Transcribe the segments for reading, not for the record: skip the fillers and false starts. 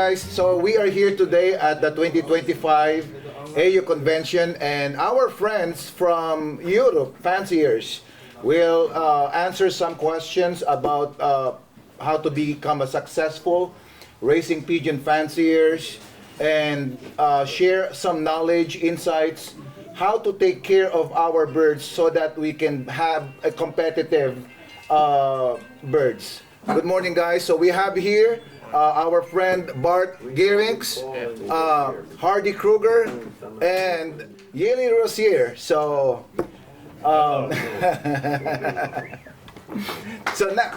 guys. So we are here today at the 2025 AU Convention, and our friends from Europe, Fanciers, will answer some questions about how to become a successful racing pigeon fanciers, and share some knowledge, insights, how to take care of our birds so that we can have a competitive birds. Good morning, guys. So we have here our friend Bart Geerinckx, Hardy Kruger, and Jelle Roziers. So, so now,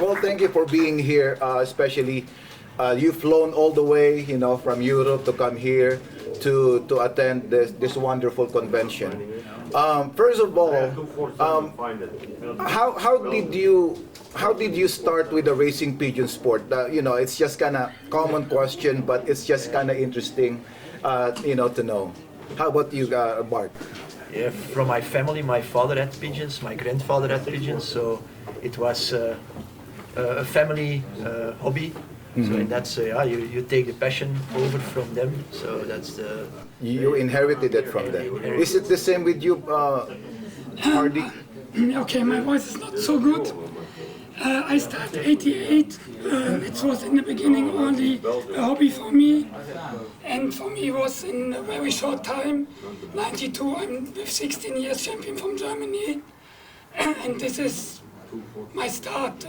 well, thank you for being here, especially you've flown all the way, you know, from Europe to come here to attend this wonderful convention. First of all, how did you start with the racing pigeon sport? You know, it's just kind of common question, but it's just kind of interesting, you know, to know. How about you, Bart? Yeah, from my family, my father had pigeons, my grandfather had pigeons, so it was a family hobby. So in that, you take the passion over from them. So that's the... You inherited it from them. Is it the same with you, Hardy? Okay, my voice is not so good. I started 88. It was in the beginning only a hobby for me. And for me it was in a very short time. 92, I'm with 16 years champion from Germany. And this is my start.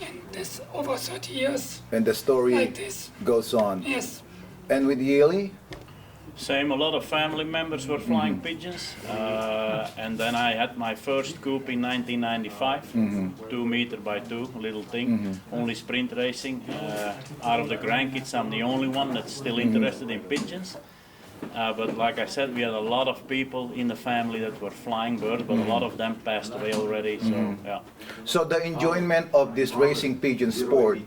And this over 30 years. And the story like this goes on. Yes. And with Jelle? Same, a lot of family members were flying pigeons, and then I had my first coop in 1995, 2 meter by 2, little thing, only sprint racing. Out of the grandkids, I'm the only one that's still interested in pigeons. But like I said, we had a lot of people in the family that were flying birds, but a lot of them passed away already. So yeah. So the enjoyment of this racing pigeon sport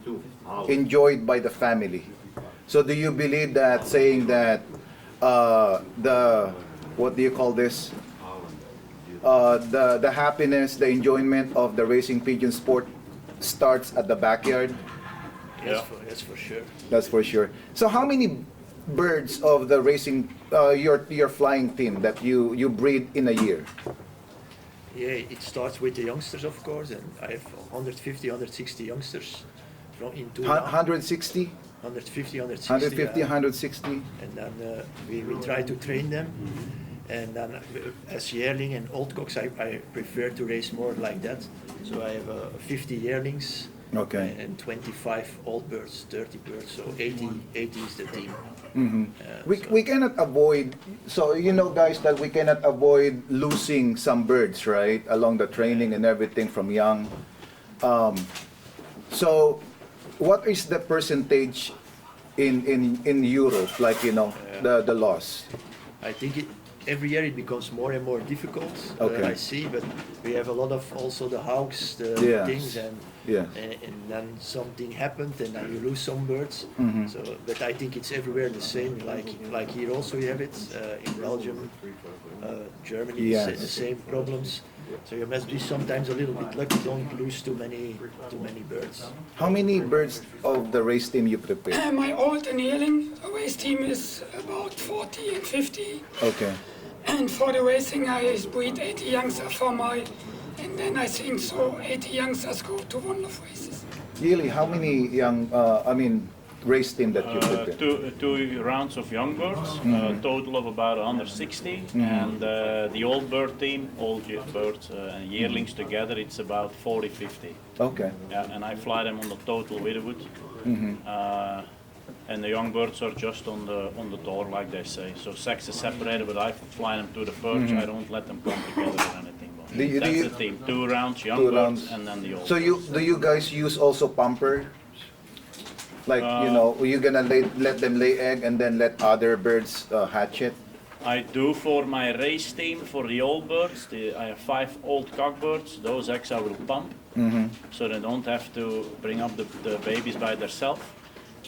enjoyed by the family. So do you believe that saying that the what do you call this? The happiness, the enjoyment of the racing pigeon sport starts at the backyard? Yeah, that's for sure. That's for sure. So how many birds of the racing your flying team that you breed in a year? Yeah, it starts with the youngsters, of course, and I have 150, 160 youngsters from in 160? 150, 160. 150, 160. And then we try to train them. And then as yearling and old cocks, I prefer to race more like that. So I have 50 yearlings. Okay. And 25 old birds, 30 birds, so 80 is the team. We cannot avoid, so you know guys that we cannot avoid losing some birds, right? Along the training and everything from young. So what is the percentage in Europe, like, you know, the loss? I think every year it becomes more and more difficult, I see, but we have a lot of also the hawks, the things, and then something happened and then you lose some birds. So, but I think it's everywhere the same, like here also you have it, in Belgium, Germany, the same problems. So you must be sometimes a little bit lucky, don't lose too many birds. How many birds of the race team you prepare? My old and yearling race team is about 40 and 50. Okay. And for the racing, I breed 80 youngsters for my, and then I think so 80 youngsters go to one of races. Jelle, how many young, race team that you prepare? Two rounds of young birds, total of about 160, and the old bird team, birds and yearlings together, it's about 40-50. Okay. Yeah, and I fly them on the total widowhood. And the young birds are just on the door, like they say. So sex is separated, but I fly them to the perch. I don't let them come together or anything. That's the team. 2 rounds, young birds, and then the old. So do you guys use also pumper? Like, you know, you're gonna let them lay egg and then let other birds hatch it? I do for my race team, for the old birds. I have 5 old cockbirds. Those eggs I will pump, so they don't have to bring up the babies by themselves.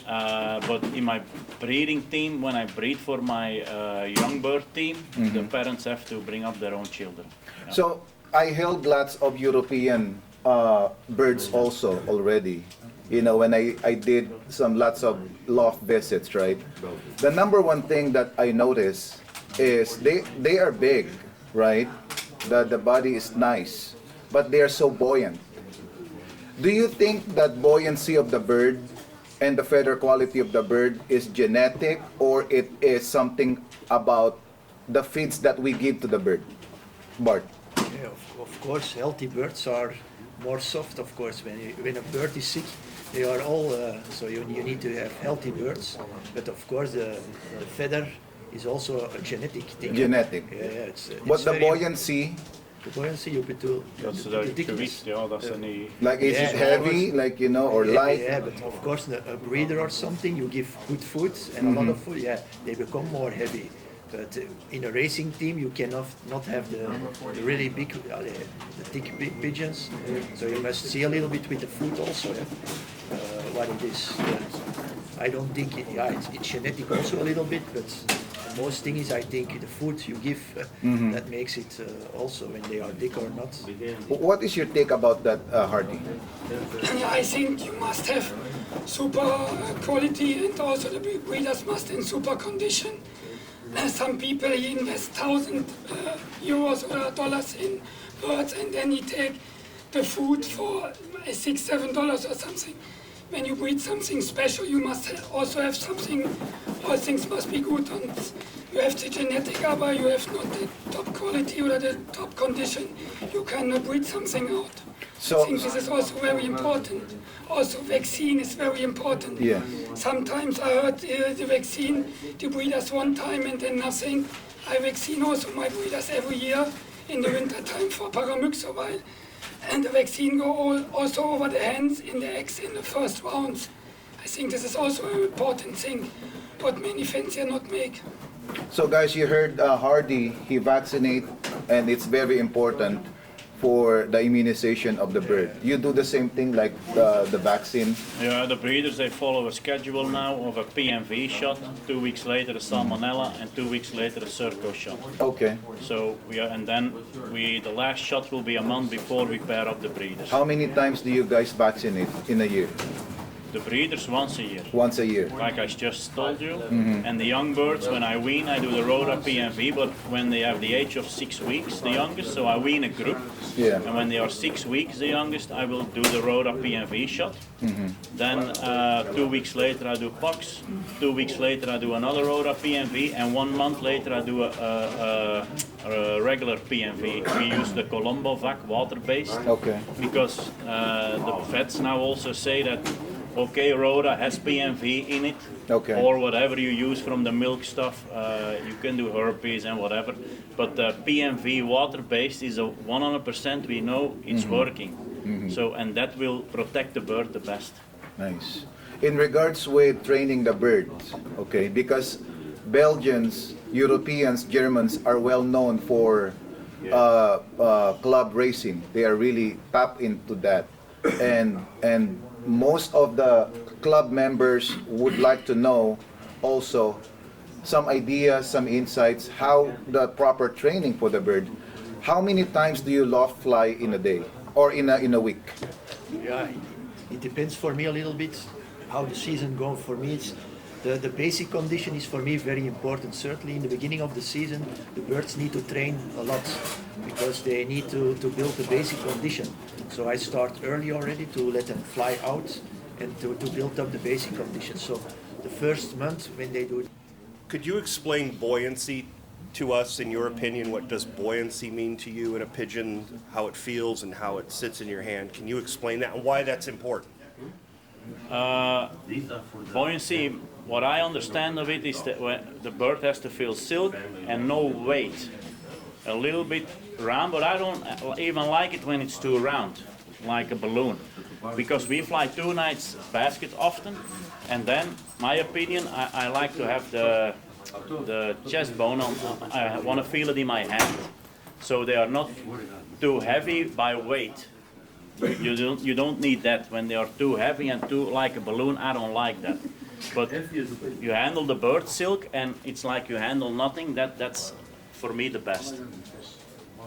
But in my breeding team, when I breed for my young bird team, the parents have to bring up their own children. Yeah. So I held lots of European birds also already. you know, when I did some lots of loft visits, right? The number one thing that I notice is they are big, right? The body is nice, but they are so buoyant. Do you think that buoyancy of the bird and the feather quality of the bird is genetic, or it is something about the feeds that we give to the bird? Bart. Yeah, of course, healthy birds are more soft. Of course, when a bird is sick, they are all. So you need to have healthy birds. But of course, the feather is also a genetic thing. Genetic. Yeah, But the buoyancy. The buoyancy you put to Dat is de gewicht, ja, dat is niet... Like is it heavy, like, you know, or light? Yeah, but of course, a breeder or something, you give good food and a lot of food. Yeah, they become more heavy. But in a racing team, you cannot not have the really big, the thick pigeons. So you must see a little bit with the food also. Yeah? What it is. I don't think it's genetic also a little bit, but the most thing is I think the food you give that makes it also when they are thick or not. What is your take about that, Hardy? I think you must have super quality, and also the breeders must in super condition. Some people invest €1,000 or dollars in birds, and then he take the food for $6-7 or something. When you breed something special, you must also have something. All things must be good, and you have the genetic, but you have not the top quality or the top condition. You cannot breed something out. So, I think this is also very important. Also, vaccine is very important. Yeah. Sometimes I heard the vaccine, the breeders one time and then nothing. I vaccine also my breeders every year in the winter time for paramyxovir. And the vaccine go also over the hands in the eggs in the first rounds. I think this is also an important thing, what many fanciers not make. So guys, you heard Hardy, he vaccinate, and it's very important for the immunization of the bird. You do the same thing like the vaccine? Yeah, the breeders, they follow a schedule now of a PMV shot, 2 weeks later a salmonella, and 2 weeks later a Serco shot. Okay. So the last shot will be a month before we pair up the breeders. How many times do you guys vaccinate in a year? The breeders once a year. Once a year. Like I just told you. And the young birds, when I wean, I do the Rhoda PMV, but when they have the age of 6 weeks, the youngest, so I wean a group. Yeah. And when they are 6 weeks, the youngest, I will do the Rhoda PMV shot. Then 2 weeks later I do pucks. 2 weeks later I do another Rhoda PMV, and 1 month later I do a regular PMV. We use the Colombo vac, water-based. Okay. Because the vets now also say that okay, Rhoda has PMV in it, okay, or whatever you use from the milk stuff. You can do herpes and whatever, but the PMV water-based is a 100%. We know it's working. So, and that will protect the bird the best. Nice. In regards with training the birds, okay, because Belgians, Europeans, Germans are well known for club racing. They are really top into that, and most of the club members would like to know also some ideas, some insights, how the proper training for the bird. How many times do you loft fly in a day or in a week? Yeah, it depends for me a little bit how the season goes. For me, it's the basic condition is for me very important. Certainly in the beginning of the season, the birds need to train a lot because they need to build the basic condition. So I start early already to let them fly out and to build up the basic condition. So the first month when they do it. Could you explain buoyancy to us, in your opinion? What does buoyancy mean to you in a pigeon, how it feels and how it sits in your hand? Can you explain that and why that's important? Buoyancy, what I understand of it is that when the bird has to feel silk and no weight. A little bit round, but I don't even like it when it's too round, like a balloon. Because we fly 2 nights basket often, and then, my opinion, I like to have the chest bone on. I want to feel it in my hand, so they are not too heavy by weight. You don't need that when they are too heavy and too like a balloon. I don't like that. But you handle the bird silk, and it's like you handle nothing. That's for me the best.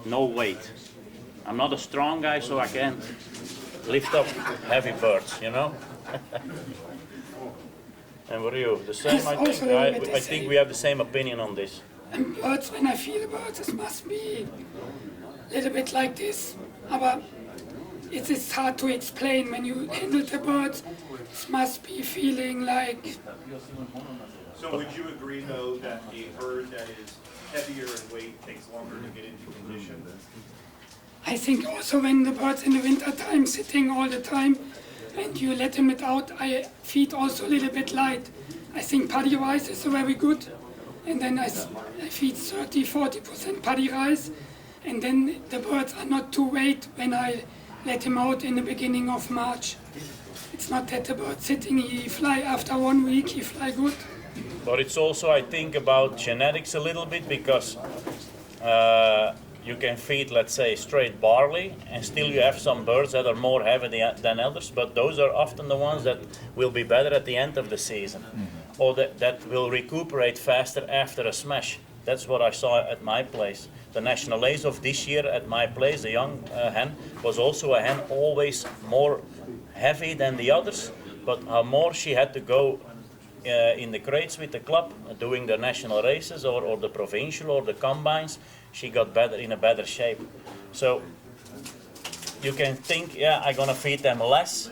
No weight. I'm not a strong guy, so I can't lift up heavy birds, you know. And what are you? The same, I also think. a little bit the I think same. we have the same opinion on this. And birds, when I feel the birds, it must be a little bit like this. Aber it is hard to explain when you handle the birds. It must be feeling like. So would you agree, though, that a bird that is heavier in weight takes longer to get into condition? I think also when the birds in the winter time sitting all the time and you let them out, I feed also a little bit light. I think paddy rice is very good. And then I feed 30-40% paddy rice. And then the birds are not too weight when I let him out in the beginning of March. It's not that the bird sitting, he fly after 1 week, he fly good. But it's also, I think, about genetics a little bit, because you can feed, let's say, straight barley, and still you have some birds that are more heavy than others, but those are often the ones that will be better at the end of the season, or that will recuperate faster after a smash. That's what I saw at my place. The national ace of this year at my place, the young hen, was also a hen always more heavy than the others, but how more she had to go in the crates with the club, doing the national races or the provincial or the combines, she got better, in a better shape. So you can think, yeah, I'm gonna feed them less,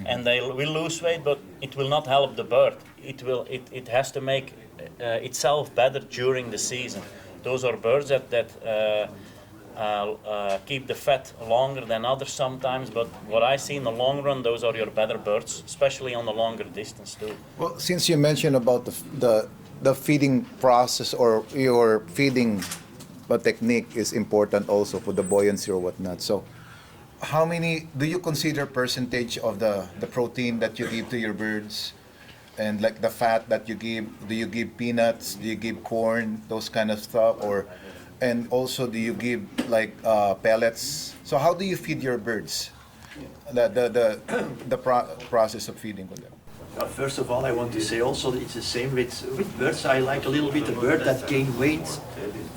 and they will lose weight, but it will not help the bird. It has to make itself better during the season. Those are birds that keep the fat longer than others sometimes, but what I see in the long run, those are your better birds, especially on the longer distance too. Well, since you mentioned about the feeding process or your feeding technique is important also for the buoyancy or whatnot. So how many, do you consider percentage of the protein that you give to your birds? And like the fat that you give, do you give peanuts? Do you give corn? Those kind of stuff, and also do you give like pellets? So how do you feed your birds? The process of feeding with them. First of all, I want to say also that it's the same with birds. I like a little bit a bird that gain weight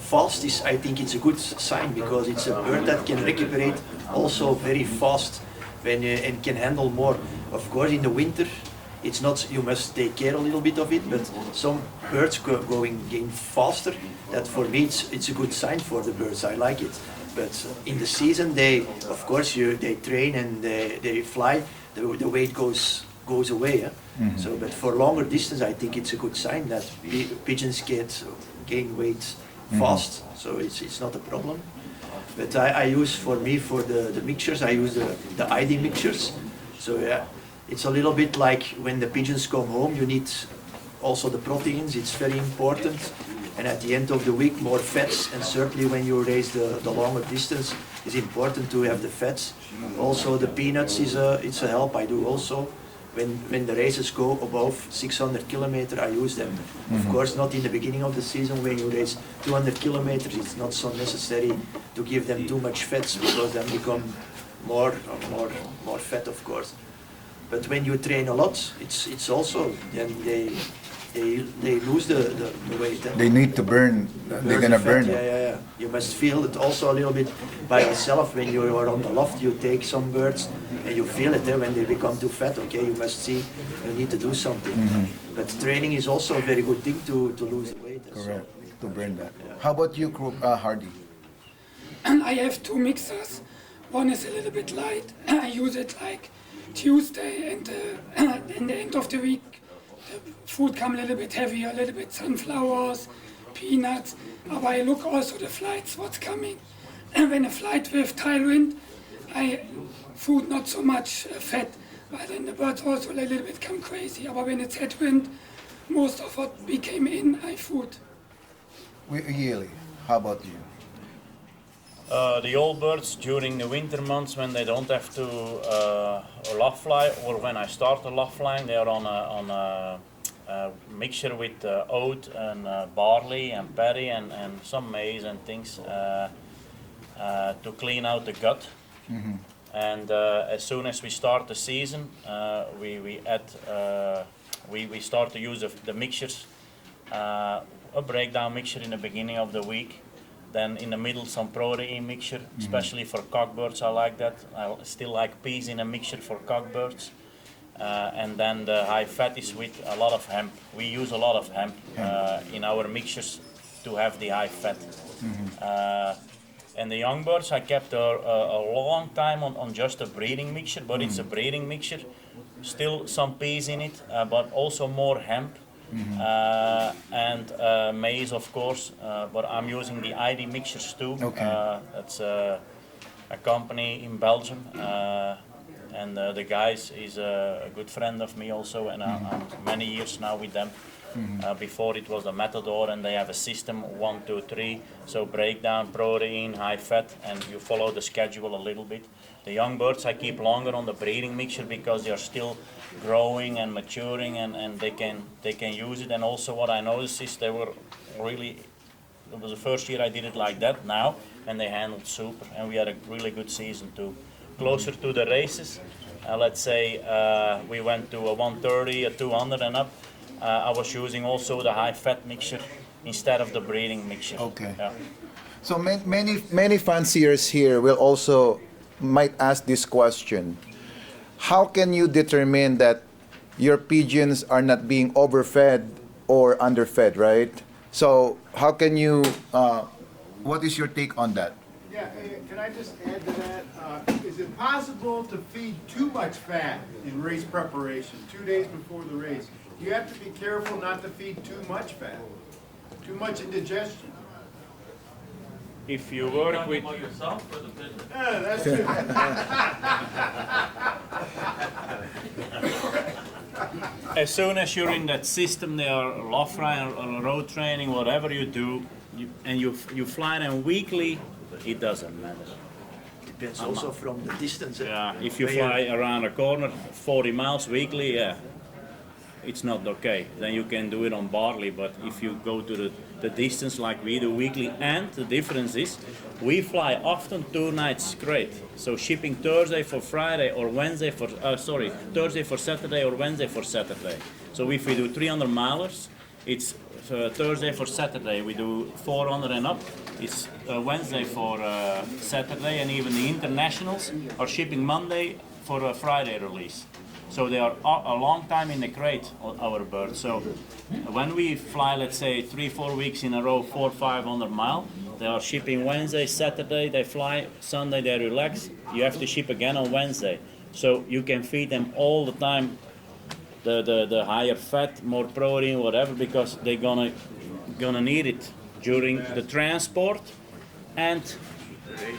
fast. I think it's a good sign, because it's a bird that can recuperate also very fast and can handle more. Of course, in the winter, it's not, you must take care a little bit of it, but some birds gain faster. That for me, it's a good sign for the birds. I like it. But in the season, of course, they train and they fly. The weight goes away. Mm-hmm. So, but for longer distance, I think it's a good sign that pigeons gain weight fast. So it's not a problem. But I use, for the mixtures, I use the ID mixtures. So yeah. It's a little bit like when the pigeons come home, you need also the proteins, it's very important. And at the end of the week, more fats, and certainly when you raise the longer distance, it's important to have the fats. Also the peanuts it's a help, I do also. When the races go above 600 kilometers, I use them. Of course, not in the beginning of the season. When you race 200 kilometers, it's not so necessary to give them too much fats, because then become more fat, of course. But when you train a lot, it's also, then they lose the weight. They need to burn. They're gonna burn. Yeah. You must feel it also a little bit by yourself. When you are on the loft, you take some birds and you feel it. When they become too fat, okay, you must see you need to do something. But training is also a very good thing to lose the weight. Correct. To burn that. Yeah. How about you, Hardy? I have two mixers. One is a little bit light. I use it like Tuesday, and in the end of the week, the food come a little bit heavier, a little bit sunflowers, peanuts. But I look also the flights, what's coming. And when a flight with tailwind, I food not so much fat, but then the birds also a little bit come crazy. But when it's headwind, most of what we came in, I food. Yearly, how about you? The old birds during the winter months, when they don't have to loft fly, or when I start the loft flying, they are on a mixture with oat and barley and paddy and some maize and things to clean out the gut. And as soon as we start the season, we start to use the mixtures, a breakdown mixture in the beginning of the week. Then in the middle, some protein mixture, especially for cockbirds. I like that. I still like peas in a mixture for cockbirds. and then the high fat is with a lot of hemp. We use a lot of hemp in our mixtures to have the high fat. And the young birds I kept a long time on just a breeding mixture, but it's a breeding mixture. Still some peas in it, but also more hemp. And maize, of course, but I'm using the ID mixtures too. That's a company in Belgium, and the guys is a good friend of me also, and I'm many years now with them. Before it was the Matador, and they have a system 1, 2, 3. So breakdown, protein, high fat, and you follow the schedule a little bit. The young birds I keep longer on the breeding mixture because they are still growing and maturing, and they can use it. And also what I noticed is they were really, it was the first year I did it like that now, and they handled super, and we had a really good season too. Closer to the races, let's say we went to a 130, a 200 and up. I was using also the high fat mixture instead of the breeding mixture. Okay. Yeah. So many fanciers here will also might ask this question. How can you determine that your pigeons are not being overfed or underfed, right? So how can you, what is your take on that? Yeah, can I just add to that? Is it possible to feed too much fat in race preparation, 2 days before the race? You have to be careful not to feed too much fat, too much indigestion. If you work with, Yeah, that's true. as soon as you're in that system, they are low fry or road training, whatever you do, and you fly them weekly, it doesn't matter. Depends also from the distance. Yeah, if you fly around a corner 40 miles weekly, yeah, it's not okay. Then you can do it on barley, but if you go to the distance like we do weekly, and the difference is we fly often 2 nights straight. So shipping Thursday for Friday or Wednesday for, Thursday for Saturday or Wednesday for Saturday. So if we do 300 milers, it's Thursday for Saturday. We do 400 and up. It's Wednesday for Saturday, and even the internationals are shipping Monday for a Friday release. So they are a long time in the crate, our birds. So when we fly, let's say 3-4 weeks in a row, 400-500 mile, they are shipping Wednesday, Saturday, they fly, Sunday they relax. You have to ship again on Wednesday. So you can feed them all the time, the higher fat, more protein, whatever, because they're gonna need it during the transport and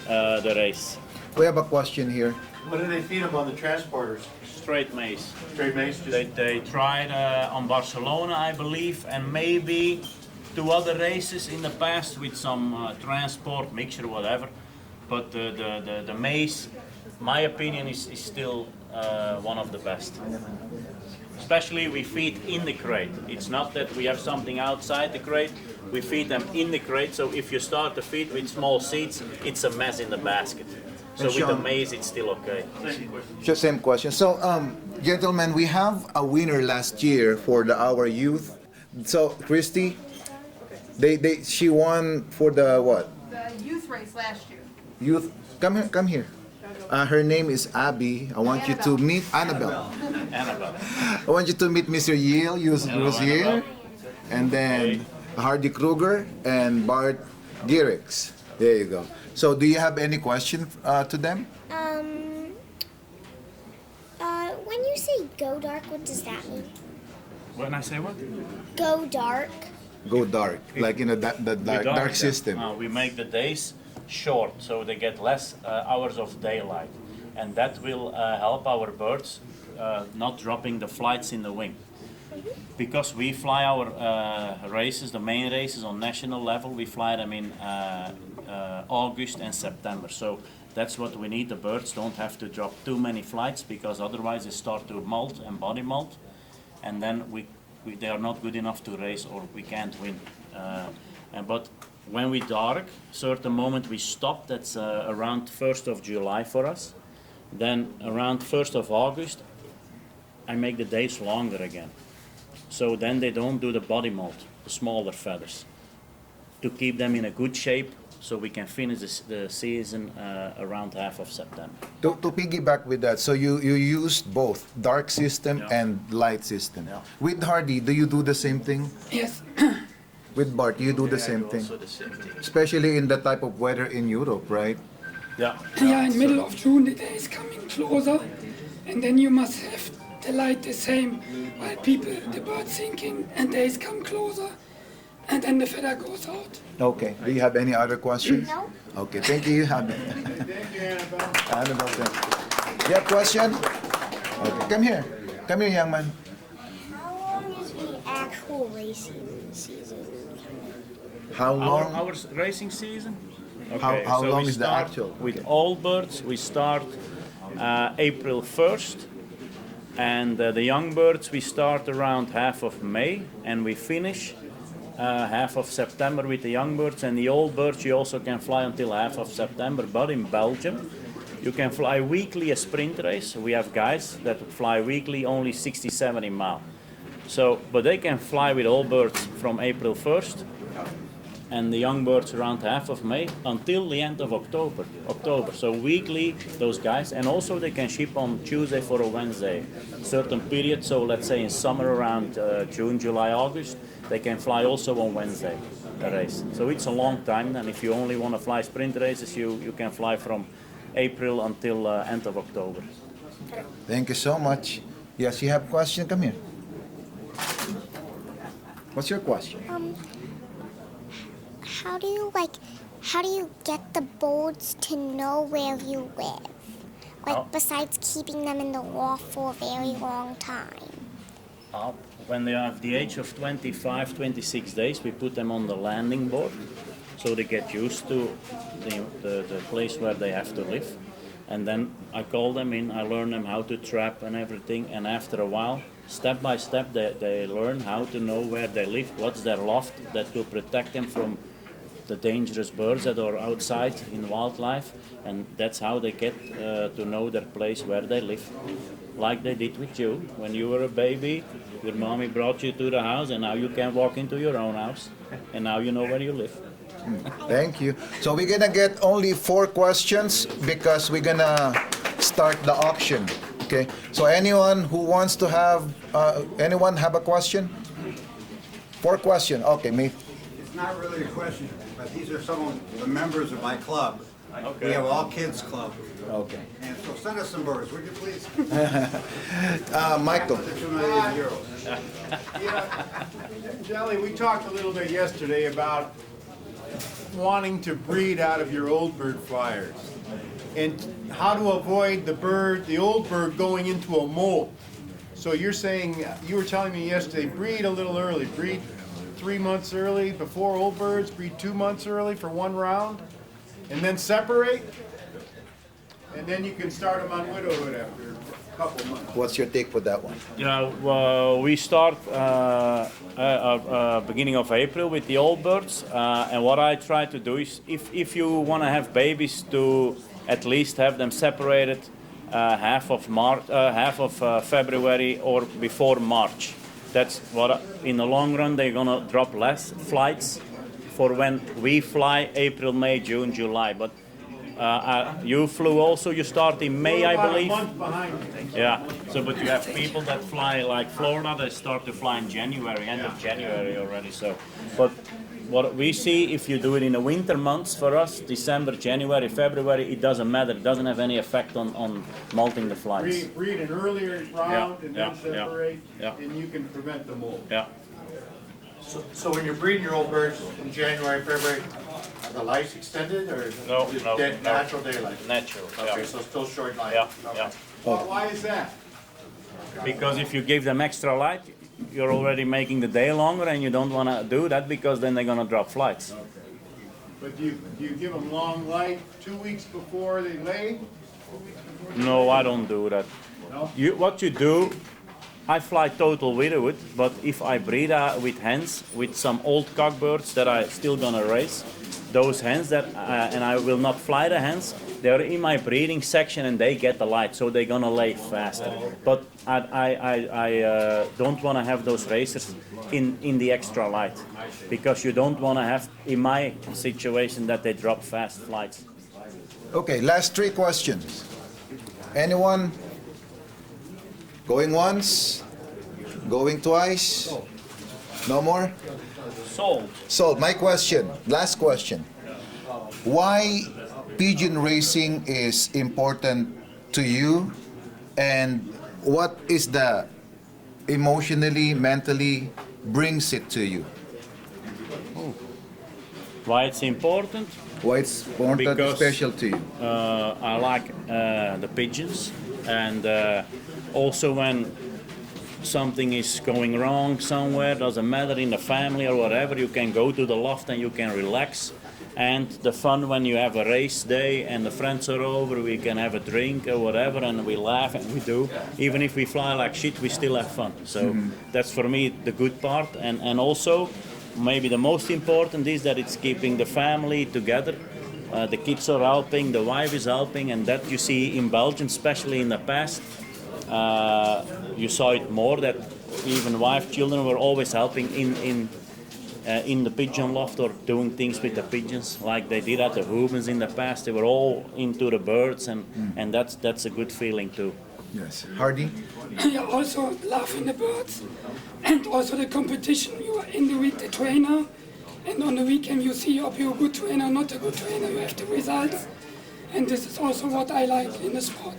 the race. We have a question here. What do they feed them on the transporters? Straight maize. Straight maize? They tried on Barcelona, I believe, and maybe 2 other races in the past with some transport mixture, whatever. But the maize, my opinion, is still one of the best. Especially we feed in the crate. It's not that we have something outside the crate. We feed them in the crate. So if you start to feed with small seeds, it's a mess in the basket. So with the maize, it's still okay. Just same question. So, gentlemen, we have a winner last year for our youth. So, Christy, she won for the what? The youth race last year. Youth. Come here. Her name is Abby. I want you to meet Annabelle. Annabelle. I want you to meet Mr. Yale, Roziers, and then Hardy Kruger and Bart Geerinckx. There you go. So, do you have any question to them? When you say go dark, what does that mean? When I say what? Go dark. Go dark, like in the dark system. We make the days short, so they get less hours of daylight, and that will help our birds not dropping the flights in the wing. Because we fly our races, the main races on national level, we fly them in August and September. So that's what we need. The birds don't have to drop too many flights, because otherwise they start to molt and body molt, and then they are not good enough to race, or we can't win. But when we dark, certain moment we stop, that's around 1st of July for us. Then around 1st of August, I make the days longer again. So then they don't do the body molt, the smaller feathers, to keep them in a good shape, so we can finish the season around half of September. To piggyback with that, so you used both dark system Yeah. and light system. Yeah. With Hardy, do you do the same thing? Yes. With Bart, you do the same thing? Also the same thing. Especially in the type of weather in Europe, right? Yeah. Yeah, in middle of June the day is coming closer, and then you must have the light the same while the birds sinking, and days come closer, and then the feather goes out. Okay. Do you have any other questions? No. Okay, thank you. Thank you, Annabelle. Annabelle, thank you. You have question? Okay, come here. Come here, young man. How long is the actual racing season? How long? Our racing season? How so long we is the start actual? With Okay. all birds, we start April 1st, and the young birds we start around half of May, and we finish half of September with the young birds, and the old birds you also can fly until half of September, but in Belgium you can fly weekly a sprint race. We have guys that fly weekly only 60, 70 miles. So, but they can fly with all birds from April 1st and the young birds around half of May until the end of October. So weekly, those guys, and also they can ship on Tuesday for a Wednesday, certain period. So let's say in summer around June, July, August, they can fly also on Wednesday a race. So it's a long time. And if you only want to fly sprint races, you can fly from April until end of October. Thank you so much. Yes, you have a question? Come here. What's your question? How do you get the birds to know where you live? Oh. Besides keeping them in the loft for a very long time. When they are at the age of 25, 26 days, we put them on the landing board, so they get used to the place where they have to live. And then I call them in, I learn them how to trap and everything, and after a while, step by step, they learn how to know where they live, what's their loft that will protect them from the dangerous birds that are outside in wildlife, and that's how they get to know their place where they live. Like they did with you. When you were a baby, your mommy brought you to the house, and now you can walk into your own house, and now you know where you live. Thank you. So we're gonna get only 4 questions because we're gonna start the auction. Okay. So anyone who wants to have, anyone have a question? 4 questions. Okay, me. It's not really a question, but these are some of the members of my club. Okay. We have all kids club. Okay. And so send us some birds, would you please? Michael. €2 million. Jelle, we talked a little bit yesterday about wanting to breed out of your old bird flyers and how to avoid the old bird going into a molt. So you're saying, you were telling me yesterday, breed a little early, breed 3 months early before old birds, breed 2 months early for 1 round, and then separate, and then you can start them on widowhood after a couple months. What's your take for that one? Yeah, we start beginning of April with the old birds, and what I try to do is, if you want to have babies, to at least have them separated half of February or before March. That's what, in the long run, they're gonna drop less flights for when we fly April, May, June, July. But you flew also. You start in May, I believe. About a month behind me. Yeah. So, but you have people that fly like Florida. They start to fly in January, end of January already. So, but what we see, if you do it in the winter months, for us, December, January, February, it doesn't matter. It doesn't have any effect on molting the flies. Breed an earlier round and then yeah, separate, yeah. and you can prevent the molt. Yeah. So when you're breeding your old birds in January, February, are the lights extended or is it No, just no, no. natural daylight? Natural. Okay, Yeah. so still short light? Yeah. Okay. Yeah. Well, why is that? Because if you give them extra light, you're already making the day longer, and you don't want to do that because then they're gonna drop flights. But do you give them long light 2 weeks before they lay? No, I don't do that. No? What you do, I fly total widowhood, but if I breed with hens, with some old cockbirds that I still gonna raise, those hens that, and I will not fly the hens, they're in my breeding section and they get the light, so they're gonna lay faster. But I don't want to have those racers in the extra light, because you don't want to have, in my situation, that they drop fast flights. Okay, last 3 questions. Anyone? Going once? Going twice? No more? Sold. So, my question, last question. Why pigeon racing is important to you, and what is the emotionally, mentally brings it to you? Why it's important? Why it's important, Because, special to you? I like the pigeons, and also when something is going wrong somewhere, doesn't matter, in the family or whatever, you can go to the loft and you can relax. And the fun when you have a race day and the friends are over, we can have a drink or whatever, and we laugh, and we do. Even if we fly like shit, we still have fun. So that's for me the good part. And also, maybe the most important is that it's keeping the family together. The kids are helping, the wife is helping, and that you see in Belgium, especially in the past. You saw it more, that even wife, children were always helping in the pigeon loft or doing things with the pigeons, like they did at the Hoovens in the past. They were all into the birds, and that's a good feeling too. Yes. Hardy? I also loving the birds, and also the competition. You are in the week the trainer, and on the weekend you see if you're a good trainer, not a good trainer. You have the results, and this is also what I like in the sport.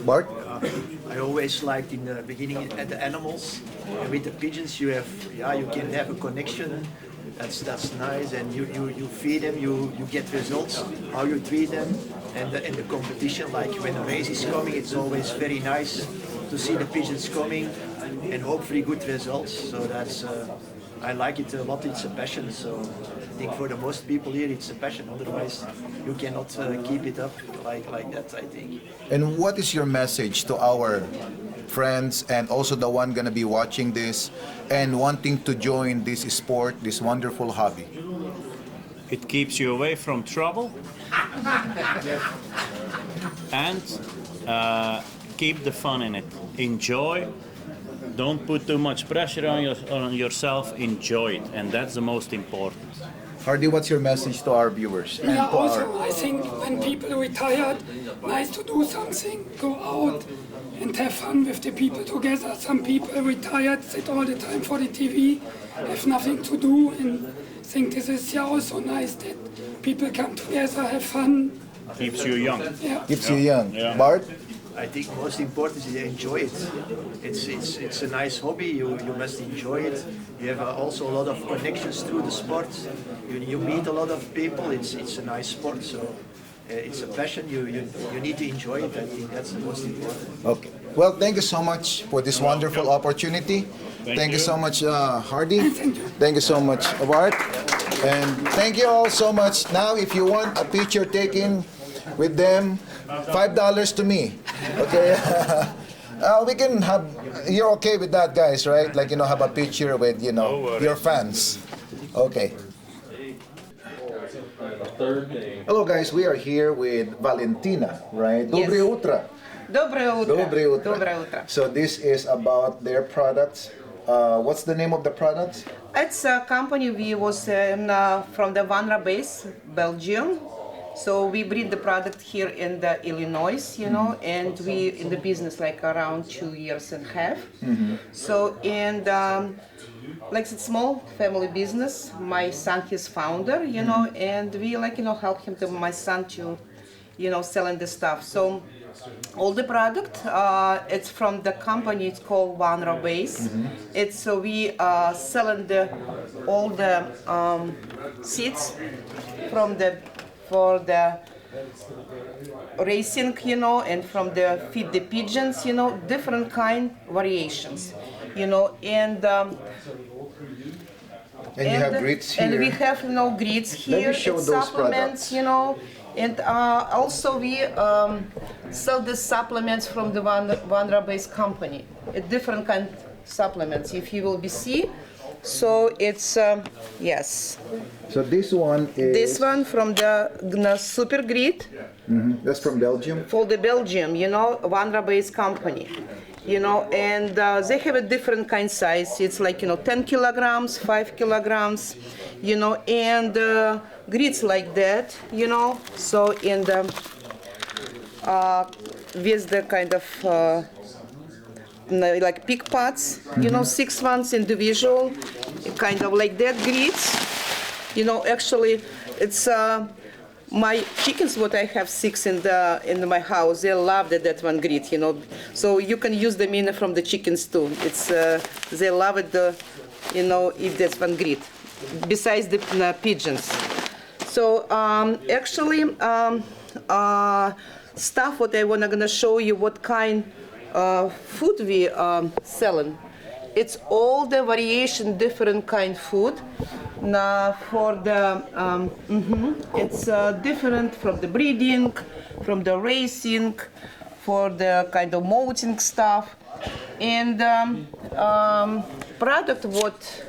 Bart? I always liked in the beginning at the animals, and with the pigeons you have, you can have a connection. That's nice, and you feed them, you get results, how you treat them, and the competition, like when a race is coming, it's always very nice to see the pigeons coming, and hopefully good results. So that's, I like it a lot, it's a passion, so I think for the most people here it's a passion, otherwise you cannot keep it up like that, I think. And what is your message to our friends and also the one gonna be watching this and wanting to join this sport, this wonderful hobby? It keeps you away from trouble, and keep the fun in it. Enjoy. Don't put too much pressure on yourself. Enjoy it, and that's the most important. Hardy, what's your message to our viewers? And Yeah, to also our... I think when people are retired, nice to do something, go out and have fun with the people together. Some people are retired, sit all the time for the TV, have nothing to do, and think this is also nice that people come together, have fun. Keeps you young. Yeah. Keeps you young. Yeah. Bart? I think most important is to enjoy it. It's a nice hobby. You must enjoy it. You have also a lot of connections through the sport. You meet a lot of people. It's a nice sport. So it's a passion. You need to enjoy it. I think that's the most important. Okay. Well, thank you so much for this wonderful opportunity. Thank you so much, Hardy. Thank you so much, Bart. And thank you all so much. Now, if you want a picture taken with them, $5 to me. Okay. We can have. You're okay with that, guys, right? Like, have a picture with your fans. Okay. Hello, guys. We are here with Valentina, right? Yes. Dobre Utra. Доброе утро. Dobre Utra. Доброе утро. So this is about their products. What's the name of the products? It's a company we was from the Vanra base, Belgium. So we breed the product here in the Illinois, and we in the business like around 2.5 years. So and like it's small family business. My son is founder, and we help him to my son to, selling the stuff. So all the product, it's from the company. It's called Vanra Base. It's we selling all the seeds from for the racing, and from the feed the pigeons, different kind variations, and And you have grits here. And we have grits here. Let me show and those supplements, products. And also we sell the supplements from the Vanra based company. A different kind supplements. If you will be see, So it's, yes. So this one is... This one from the Super Grid. That's from Belgium? For the Belgium, Vanra-based company. And they have a different kind size. It's like, 10 kilograms, 5 kilograms, and grids like that, So in the, with the kind of, like pig pots, 6 ones individual, kind of like that grids. Actually, it's my chickens. What I have 6 in my house, they love that one grid. So you can use them in from the chickens too. It's they love it. If that's one grid, besides the pigeons. So actually, stuff what I gonna show you what kind. Food we selling. It's all the variation, different kind food. Now for the, it's different from the breeding, from the racing, for the kind of molting stuff, and product what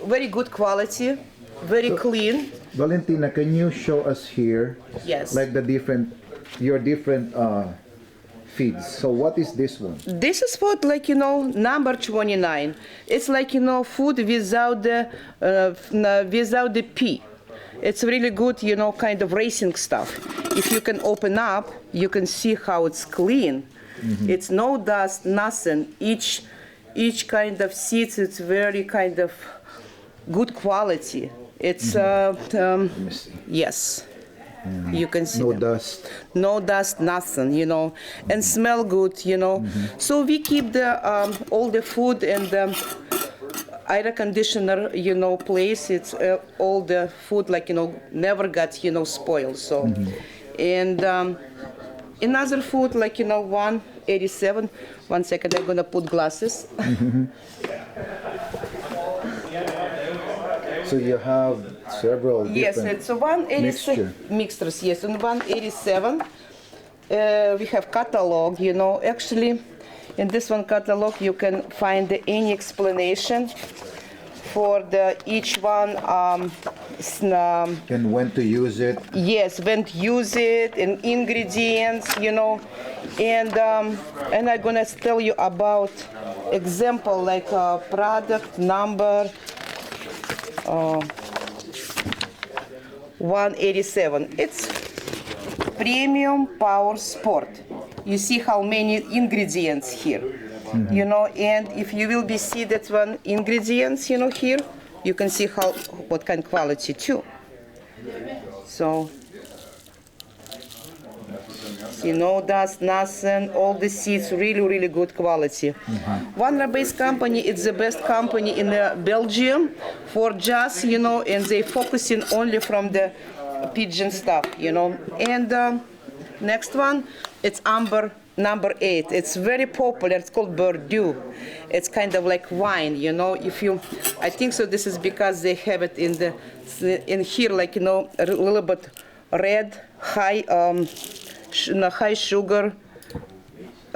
very good quality, very clean. Valentina, can you show us here? Yes. Like your different feeds. So what is this one? This is what, like, number 29. It's like, food without the pea. It's really good, kind of racing stuff. If you can open up, you can see how it's clean. It's no dust, nothing. Each kind of seeds, it's very kind of good quality. It's, yes. You can see no them. dust. No dust, nothing, and smell good, So we keep the all the food and the air conditioner, place. It's all the food, like, never got, spoiled. So, and another food, like, 187. 1 second, I'm gonna put glasses. So you have several different Yes, it's a 187 mixtures. Yes, and 187. We have catalog. Actually, in this one catalog you can find any explanation for the each one. And when to use it. Yes, when to use it and ingredients. And I'm gonna tell you about example like product number. 187. It's premium power sport. You see how many ingredients here, and if you will be see that one ingredients, here, you can see what kind of quality too. So, no dust, nothing, all the seeds, really, really good quality. Vanra-based company, it's the best company in Belgium for just, and they focusing only from the pigeon stuff, And next one, it's amber number 8. It's very popular. It's called Bordeaux. It's kind of like wine, I think so. This is because they have it in here, like, a little bit red, high sugar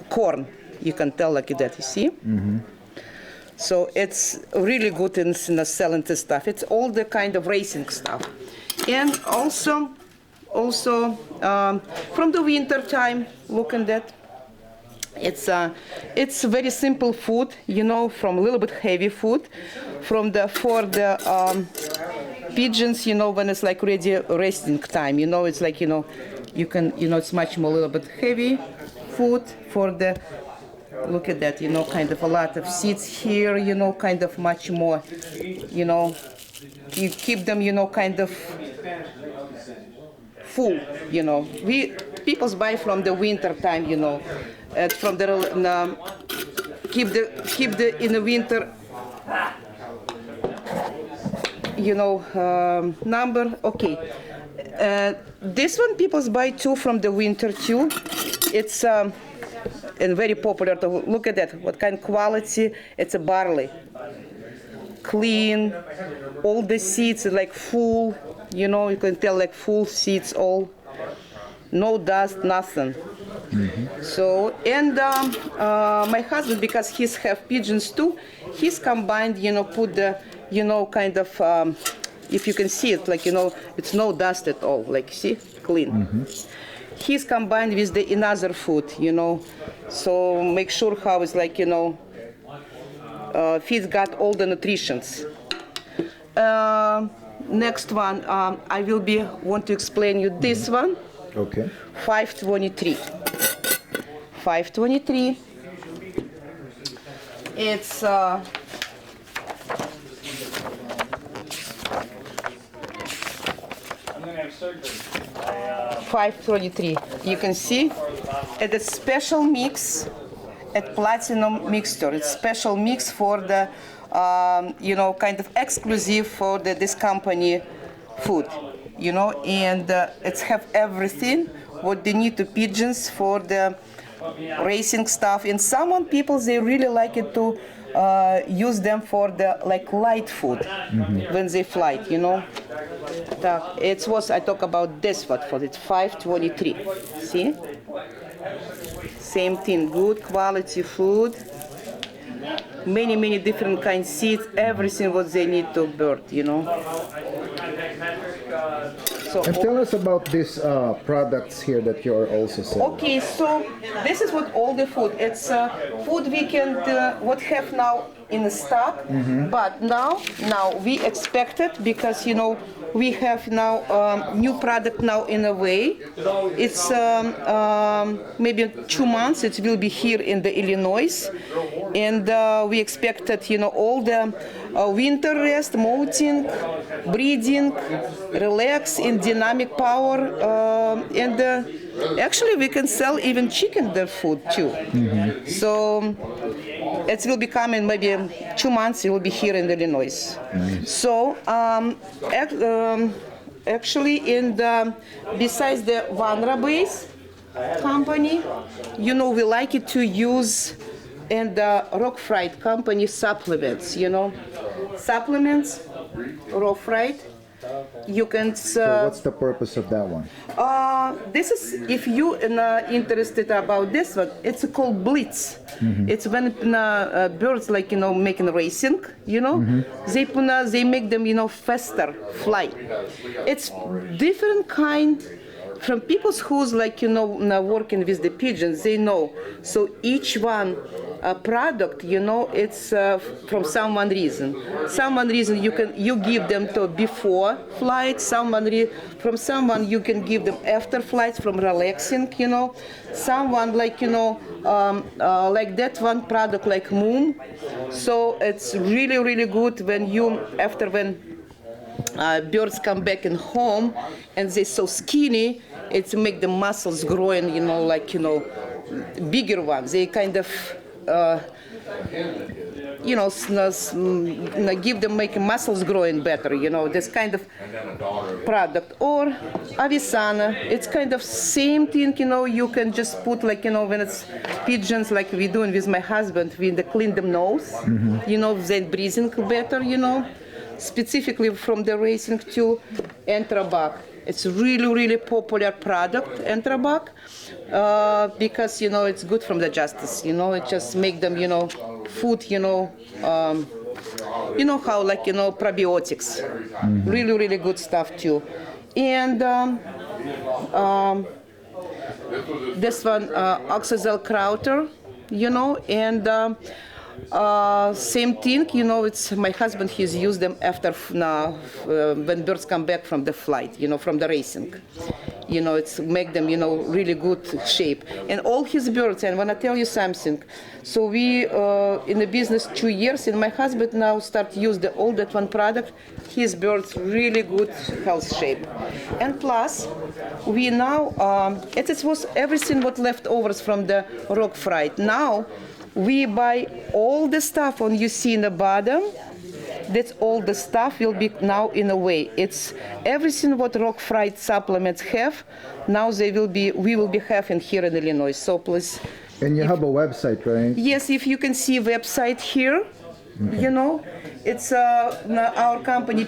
corn. You can tell like that, you see? So it's really good in selling this stuff. It's all the kind of racing stuff. And also from the winter time, look at that. It's very simple food, from a little bit heavy food, for the pigeons, when it's like ready resting time, it's like, you can, it's much more a little bit heavy food for the, look at that, kind of a lot of seeds here, kind of much more, you keep them, kind of full, people buy from the winter time, from the keep the in the winter, number. Okay, this one people buy too from the winter too. It's and very popular. To look at that, what kind of quality? It's a barley, clean, all the seeds are like full. You can tell like full seeds all, no dust, nothing. So, and my husband, because he have pigeons too, He's combined, put the, kind of, if you can see it, like, it's no dust at all, like, see, clean. He's combined with the another food, so make sure how it's like, feed's got all the nutritions. Next one, I will want to explain you this one. Okay. 523. 523. It's 523. You can see it's a special mix at platinum mixture. It's special mix for the kind of exclusive for this company food, and it's have everything what they need to pigeons for the racing stuff. And people they really like it to use them for the like light food when they fly, It was I talk about this one for it 523. See, same thing, good quality food. Many different kinds of seeds, everything what they need to bird, So, and tell us about these products here that you're also selling. Okay, so this is what all the food. It's food we can what have now in stock, but now we expect it because we have now new product now in a way. It's maybe 2 months. It will be here in the Illinois, and we expected all the winter rest, molting, breeding, relax, and dynamic power, and actually we can sell even chicken their food too. So it will be coming maybe 2 months. It will be here in Illinois. So actually, besides the Vanra base company, we like it to use in the Rock Fried company supplements. Supplements, raw fried. You can. So what's the purpose of that one? This is if you interested about this one. It's called Blitz. It's when birds like making racing. They make them faster fly. It's different kind. From people who's like working with the pigeons, they know. So each one product, it's from some reason. Some reason you give them to before flight. From someone you can give them after flights from relaxing. Someone like like that one product like Moon. So it's really good when birds come back in home and they're so skinny, it's make the muscles growing, bigger ones. They kind of, give them, make muscles growing better, this kind of product. Or Avisana, it's kind of same thing, you can just put when it's pigeons, like we're doing with my husband, we clean them nose, they're breathing better, specifically from the racing to Entrabac. It's really popular product, Entrabac, because it's good from the justice. It just make them food. How like probiotics, really good stuff too. And this one Oxazole Crowther, and. Same thing, it's my husband, he's used them after when birds come back from the flight, from the racing. It's make them, really good shape. And all his birds, and when I tell you something, so we in the business 2 years, and my husband now start use all that one product, his birds really good health shape. And plus, we now, it was everything what leftovers from the rock fried. Now, we buy all the stuff when you see in the bottom. That's all the stuff will be now in a way. It's everything what rock fried supplements have. Now we will be having here in Illinois. So please. And you have a website, right? Yes, if you can see website here, it's our company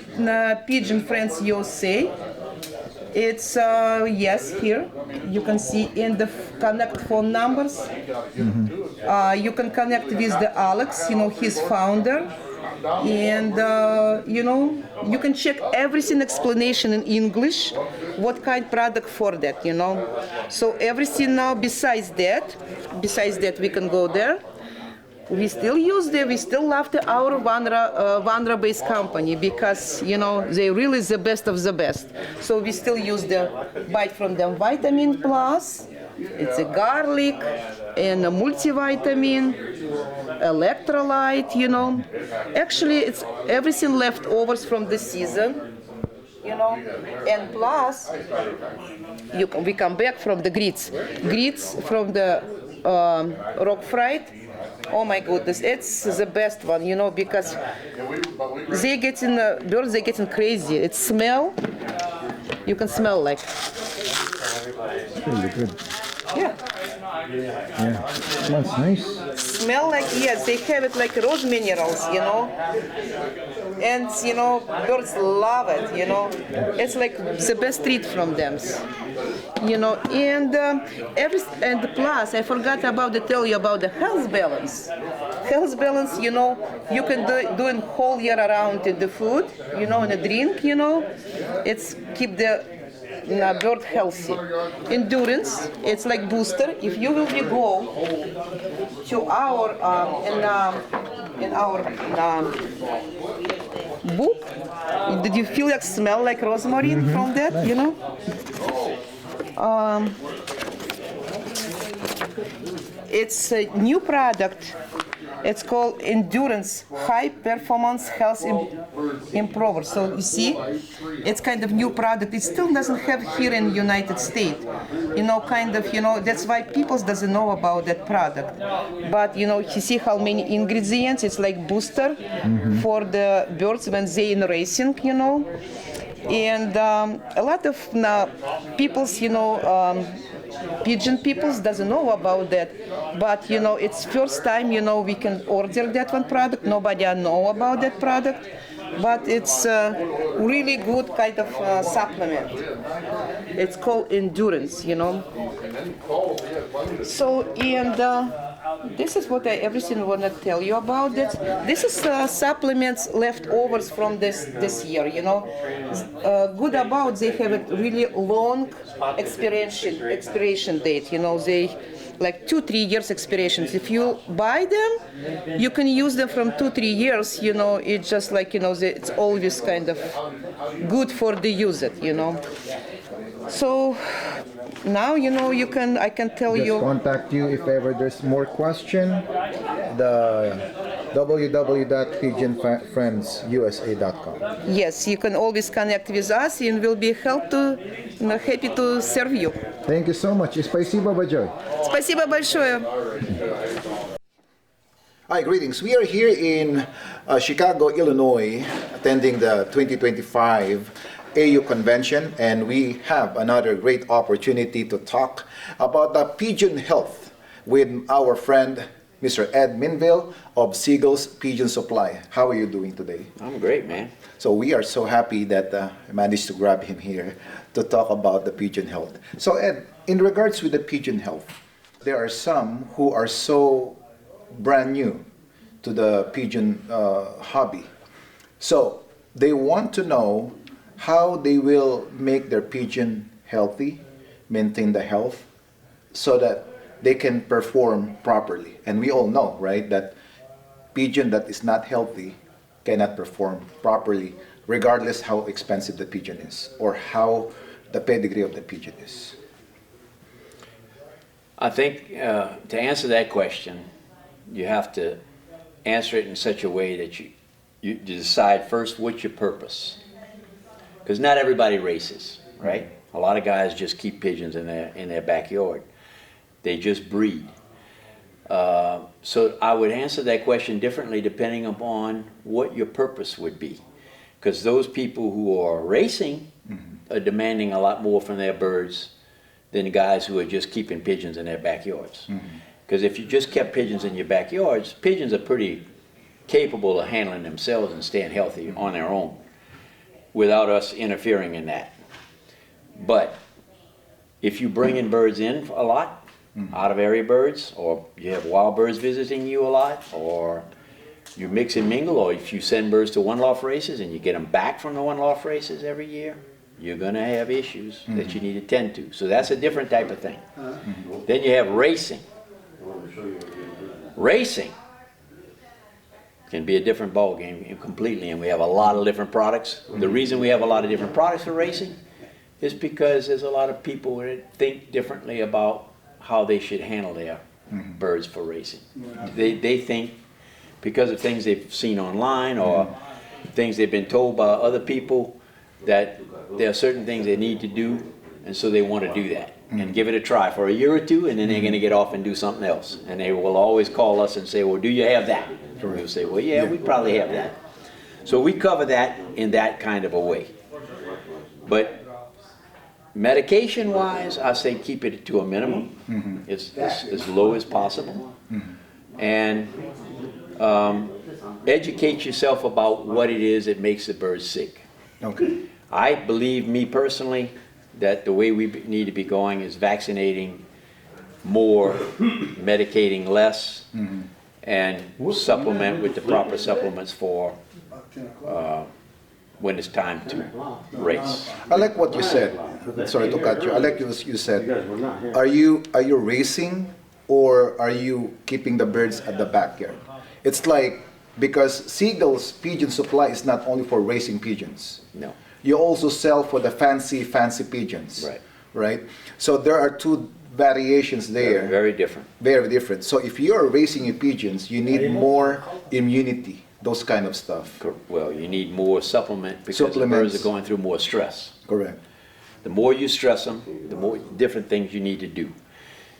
Pigeon Friends USA. It's yes, here you can see in the connect phone numbers. You can connect with the Alex, his founder, and you can check everything explanation in English, what kind product for that, So everything now besides that we can go there. We still we still love our Vanra-based company because, they really the best of the best. So we still use the Bite from them Vitamin Plus, it's a garlic and a multivitamin, electrolyte, Actually, it's everything leftovers from the season, and plus, we come back from the grits from the rock fried. Oh my goodness, it's the best one, because birds, they getting crazy. It smell, you can smell like. Really good. Yeah. Yeah, smells nice. Smell like, yes, they have it like rose minerals, And, birds love it, It's like the best treat from them, And and plus, I forgot to tell you about the health balance. Health balance, you can do it whole year around in the food, in a drink, It's keep the bird healthy. Endurance, it's like booster. If you will go to our in our book, did you feel like smell like rosemary from that? Nice. It's a new product. It's called Endurance High Performance Health Improver. So you see, it's kind of new product. It still doesn't have here in United States. That's why people doesn't know about that product. But you see how many ingredients. It's like booster for the birds when they in racing. And a lot of people's pigeon peoples doesn't know about that, but it's first time we can order that one product. Nobody know about that product, but it's a really good kind of supplement. It's called Endurance, So this is what everything want to tell you about that. This is supplements leftovers from this year. Good about they have a really long expiration date. They like 2-3 years expirations. If you buy them, you can use them from 2-3 years. It's just like it's always kind of good for the user. So now I can tell Just you. contact you if ever there's more question. The www.pigeonfriendsusa.com. Yes, you can always connect with us, and we'll be happy to serve you. Thank you so much. Спасибо большое. Спасибо большое. Hi, greetings. We are here in Chicago, Illinois, attending the 2025 AU convention, and we have another great opportunity to talk about the pigeon health with our friend Mr. Ed Minville of Seagulls Pigeon Supply. How are you doing today? I'm great, man. So we are so happy that I managed to grab him here to talk about the pigeon health. So Ed, in regards with the pigeon health, there are some who are so brand new to the pigeon hobby. So they want to know how they will make their pigeon healthy, maintain the health, so that they can perform properly. And we all know, right, that pigeon that is not healthy cannot perform properly, regardless how expensive the pigeon is or how the pedigree of the pigeon is. I think to answer that question, you have to answer it in such a way that you decide first what's your purpose. Because not everybody races, right? A lot of guys just keep pigeons in their backyard. They just breed. So I would answer that question differently depending upon what your purpose would be. Because those people who are racing are demanding a lot more from their birds than the guys who are just keeping pigeons in their backyards. Because if you just kept pigeons in your backyards, pigeons are pretty capable of handling themselves and staying healthy on their own without us interfering in that. But if you bring in birds in a lot, out of area birds, or you have wild birds visiting you a lot, or you mix and mingle, or if you send birds to one-loft races and you get them back from the one-loft races every year, you're going to have issues that you need to tend to. So that's a different type of thing. Then you have racing. Racing can be a different ball game completely, and we have a lot of different products. The reason we have a lot of different products for racing is because there's a lot of people that think differently about how they should handle their birds for racing. They think because of things they've seen online or things they've been told by other people that there are certain things they need to do, and so they want to do that and give it a try for a year or two, and then they're going to get off and do something else. And they will always call us and say, well, do you have that? And we'll say, well, yeah, we probably have that. So we cover that in that kind of a way. But medication-wise, I say keep it to a minimum, as low as possible. And educate yourself about what it is that makes the birds sick. Okay. I believe, me personally, that the way we need to be going is vaccinating more, medicating less, and supplement with the proper supplements for when it's time to race. I like what you said. Sorry to cut you. I like what you said. Are you racing, or are you keeping the birds at the backyard? It's like, because Seagull's pigeon supply is not only for racing pigeons. No. You also sell for the fancy pigeons. Right. Right? So there are two variations there. Very different. Very different. So if you're raising your pigeons, you need more immunity, those kind of stuff. Well, you need more supplement because the birds are going through more stress. Correct. The more you stress them, the more different things you need to do.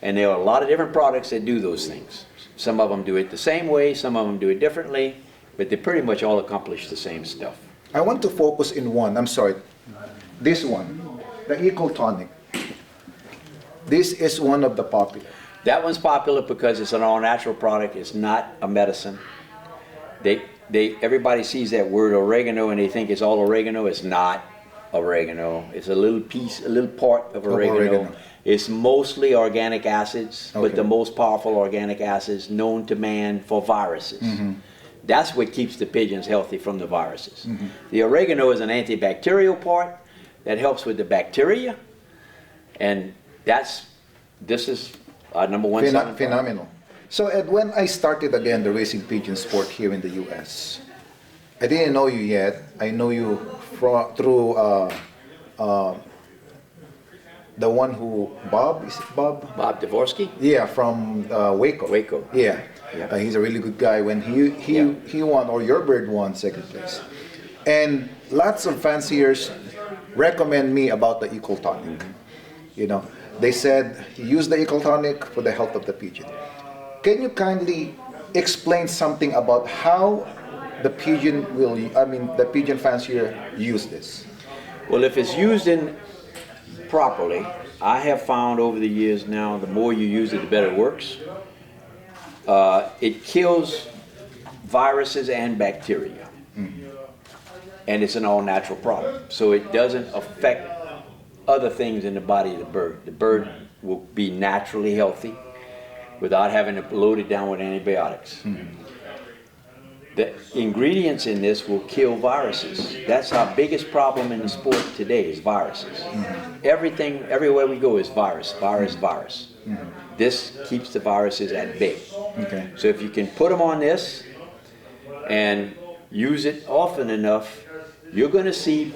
And there are a lot of different products that do those things. Some of them do it the same way, some of them do it differently, but they pretty much all accomplish the same stuff. I want to focus in one. I'm sorry. This one, the Eco Tonic. This is one of the popular. That one's popular because it's an all-natural product. It's not a medicine. Everybody sees that word oregano and they think it's all oregano. It's not oregano. It's a little piece, a little part of oregano. It's mostly organic acids, but the most powerful organic acids known to man for viruses. That's what keeps the pigeons healthy from the viruses. The oregano is an antibacterial part that helps with the bacteria, and this is our number one selling phenomenal. So Ed, when I started again the racing pigeon sport here in the U.S., I didn't know you yet. I know you through the one who, Bob, is it Bob? Bob Dvorsky? Yeah, from Waco. Waco. Yeah. He's a really good guy. When he won, or your bird won second place. And lots of fanciers recommend me about the Eco Tonic. You know, they said use the Eco Tonic for the health of the pigeon. Can you kindly explain something about how the pigeon the pigeon fancier use this? Well, if it's used in properly, I have found over the years now, the more you use it, the better it works. It kills viruses and bacteria. And it's an all-natural product. So it doesn't affect other things in the body of the bird. The bird will be naturally healthy without having to load it down with antibiotics. The ingredients in this will kill viruses. That's our biggest problem in the sport today is viruses. Everything, everywhere we go is virus. This keeps the viruses at bay. So if you can put them on this and use it often enough, you're going to see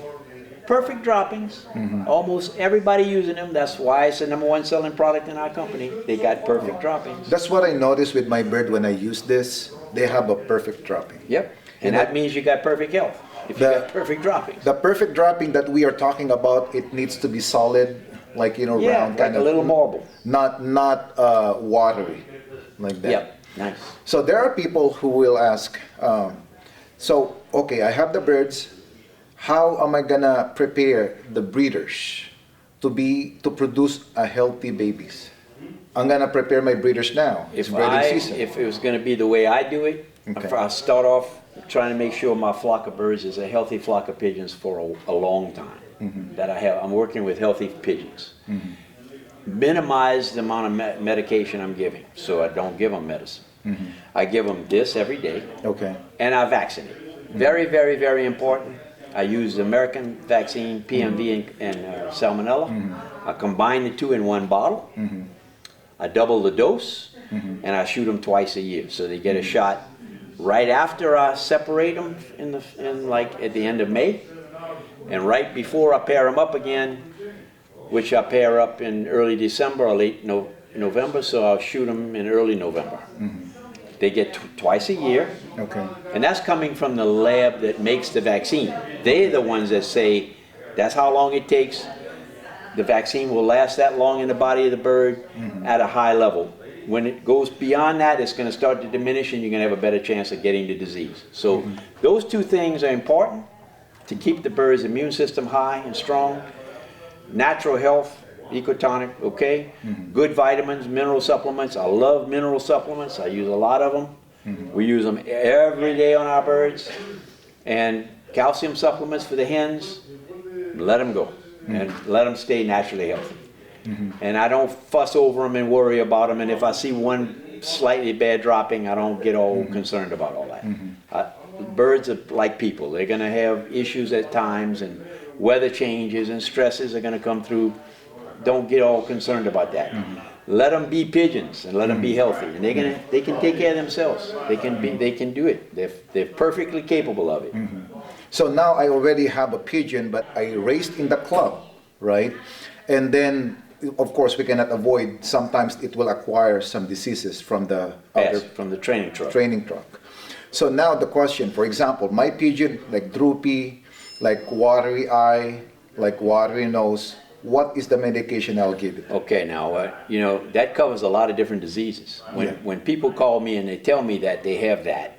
perfect droppings. Almost everybody using them. That's why it's the number one selling product in our company. They got perfect droppings. That's what I noticed with my bird when I use this. They have a perfect dropping. Yep. And that means you got perfect health. If you got perfect droppings. The perfect dropping that we are talking about, it needs to be solid, like round, like kind a of little marble. Not watery, like that. Yep. Nice. So there are people who will ask, so okay, I have the birds. How am I gonna prepare the breeders to produce a healthy babies? I'm gonna prepare my breeders now. It's breeding season. If it was gonna be the way I do it, I'll start off trying to make sure my flock of birds is a healthy flock of pigeons for a long time. That I'm working with healthy pigeons. Minimize the amount of medication I'm giving, so I don't give them medicine. I give them this every day. Okay. And I vaccinate. Very, very, very important. I use the American vaccine, PMV and Salmonella. I combine the two in one bottle. I double the dose, and I shoot them twice a year. So they get a shot right after I separate them in like at the end of May, and right before I pair them up again, which I pair up in early December or late November. So I'll shoot them in early November. They get twice a year. Okay. And that's coming from the lab that makes the vaccine. They're the ones that say that's how long it takes. The vaccine will last that long in the body of the bird at a high level. When it goes beyond that, it's going to start to diminish and you're going to have a better chance of getting the disease. So those two things are important to keep the bird's immune system high and strong. Natural health, Ecotonic, okay? Good vitamins, mineral supplements. I love mineral supplements. I use a lot of them. We use them every day on our birds. And calcium supplements for the hens, let them go. And let them stay naturally healthy. And I don't fuss over them and worry about them. And if I see one slightly bad dropping, I don't get all concerned about all that. Birds are like people. They're going to have issues at times, and weather changes and stresses are going to come through. Don't get all concerned about that. Let them be pigeons and let them be healthy, and they can take care of themselves. They can do it. They're perfectly capable of it. So now I already have a pigeon, but I raced in the club, right? And then, of course, we cannot avoid. Sometimes it will acquire some diseases from the from the training truck. So now the question, for example, my pigeon, like droopy, like watery eye, like watery nose. What is the medication I'll give it? Okay, now, you know, that covers a lot of different diseases. When people call me and they tell me that they have that,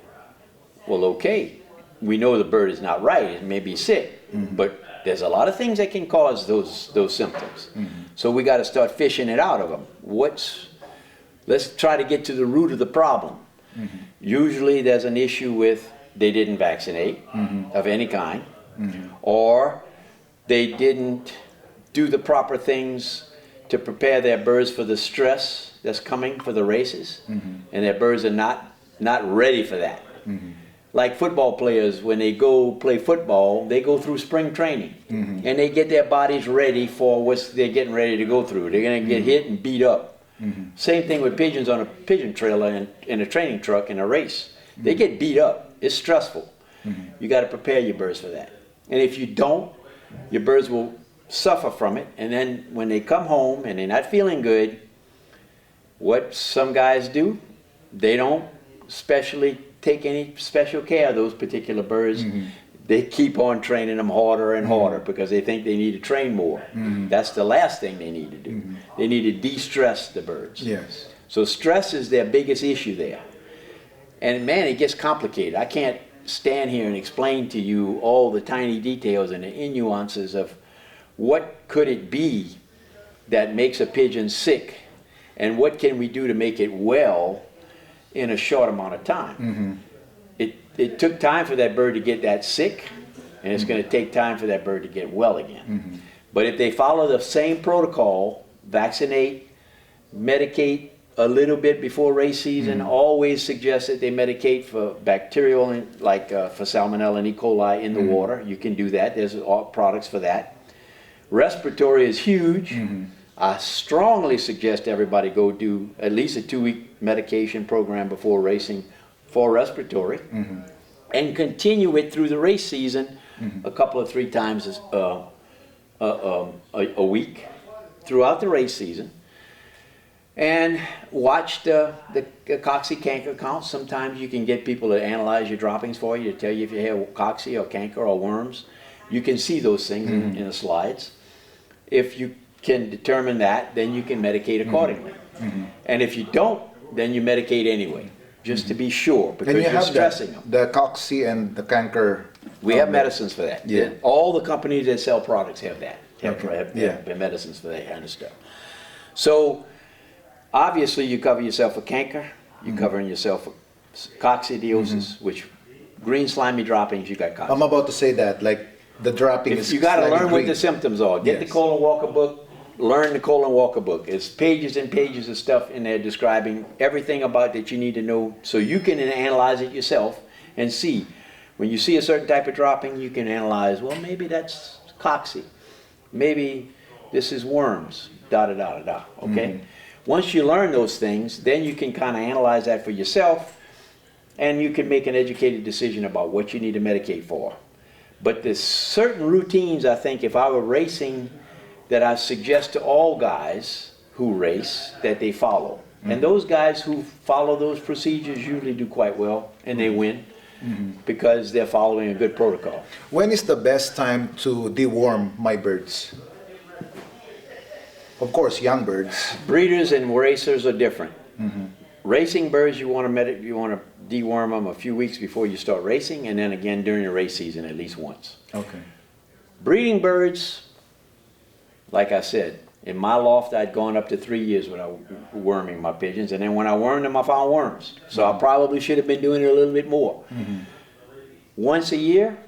well, okay, we know the bird is not right, it may be sick, but there's a lot of things that can cause those symptoms. So we got to start fishing it out of them. Let's try to get to the root of the problem. Usually there's an issue with they didn't vaccinate of any kind, or they didn't do the proper things to prepare their birds for the stress that's coming for the races, and their birds are not ready for that. Like football players, when they go play football, they go through spring training, and they get their bodies ready for what they're getting ready to go through. They're going to get hit and beat up. Same thing with pigeons on a pigeon trailer and in a training truck in a race. They get beat up. It's stressful. You got to prepare your birds for that. And if you don't, your birds will suffer from it, and then when they come home and they're not feeling good, what some guys do, they don't especially take any special care of those particular birds. They keep on training them harder and harder because they think they need to train more. That's the last thing they need to do. They need to de-stress the birds. Yes. So stress is their biggest issue there. And man, it gets complicated. I can't stand here and explain to you all the tiny details and the nuances of what could it be that makes a pigeon sick, and what can we do to make it well in a short amount of time. It took time for that bird to get that sick, and it's going to take time for that bird to get well again. But if they follow the same protocol, vaccinate, medicate a little bit before race season, always suggest that they medicate for bacterial, like for Salmonella and E. coli in the water. You can do that. There's products for that. Respiratory is huge. I strongly suggest everybody go do at least a 2-week medication program before racing for respiratory, and continue it through the race season a couple of 3 times a week throughout the race season, and watch the cocci canker count. Sometimes you can get people to analyze your droppings for you to tell you if you have cocci or canker or worms. You can see those things in the slides. If you can determine that, then you can medicate accordingly. And if you don't, then you medicate anyway, just to be sure, because you're stressing them. The cocci and the canker. We have medicines for that. Yeah. All the companies that sell products have that. Have medicines for that kind of stuff. So obviously you cover yourself with canker, you're covering yourself with coccidiosis, which green slimy droppings, you got cocci. I'm about to say that, like the dropping is You got to slightly learn what green. the symptoms are. Get the Yes. Colin Walker book, learn the Colin Walker book. It's pages and pages of stuff in there describing everything about that you need to know so you can analyze it yourself and see. When you see a certain type of dropping, you can analyze, well, maybe that's cocci. Maybe this is worms, da-da-da-da-da, okay? Once you learn those things, then you can kind of analyze that for yourself and you can make an educated decision about what you need to medicate for. But there's certain routines, I think, if I were racing, that I suggest to all guys who race that they follow. And those guys who follow those procedures usually do quite well and they win because they're following a good protocol. When is the best time to deworm my birds? Of course, young birds. Breeders and racers are different. Racing birds, you want to deworm them a few weeks before you start racing, and then again during the race season at least once. Okay. Breeding birds, like I said, in my loft I'd gone up to 3 years without worming my pigeons, and then when I wormed them I found worms. So I probably should have been doing it a little bit more. Once a year,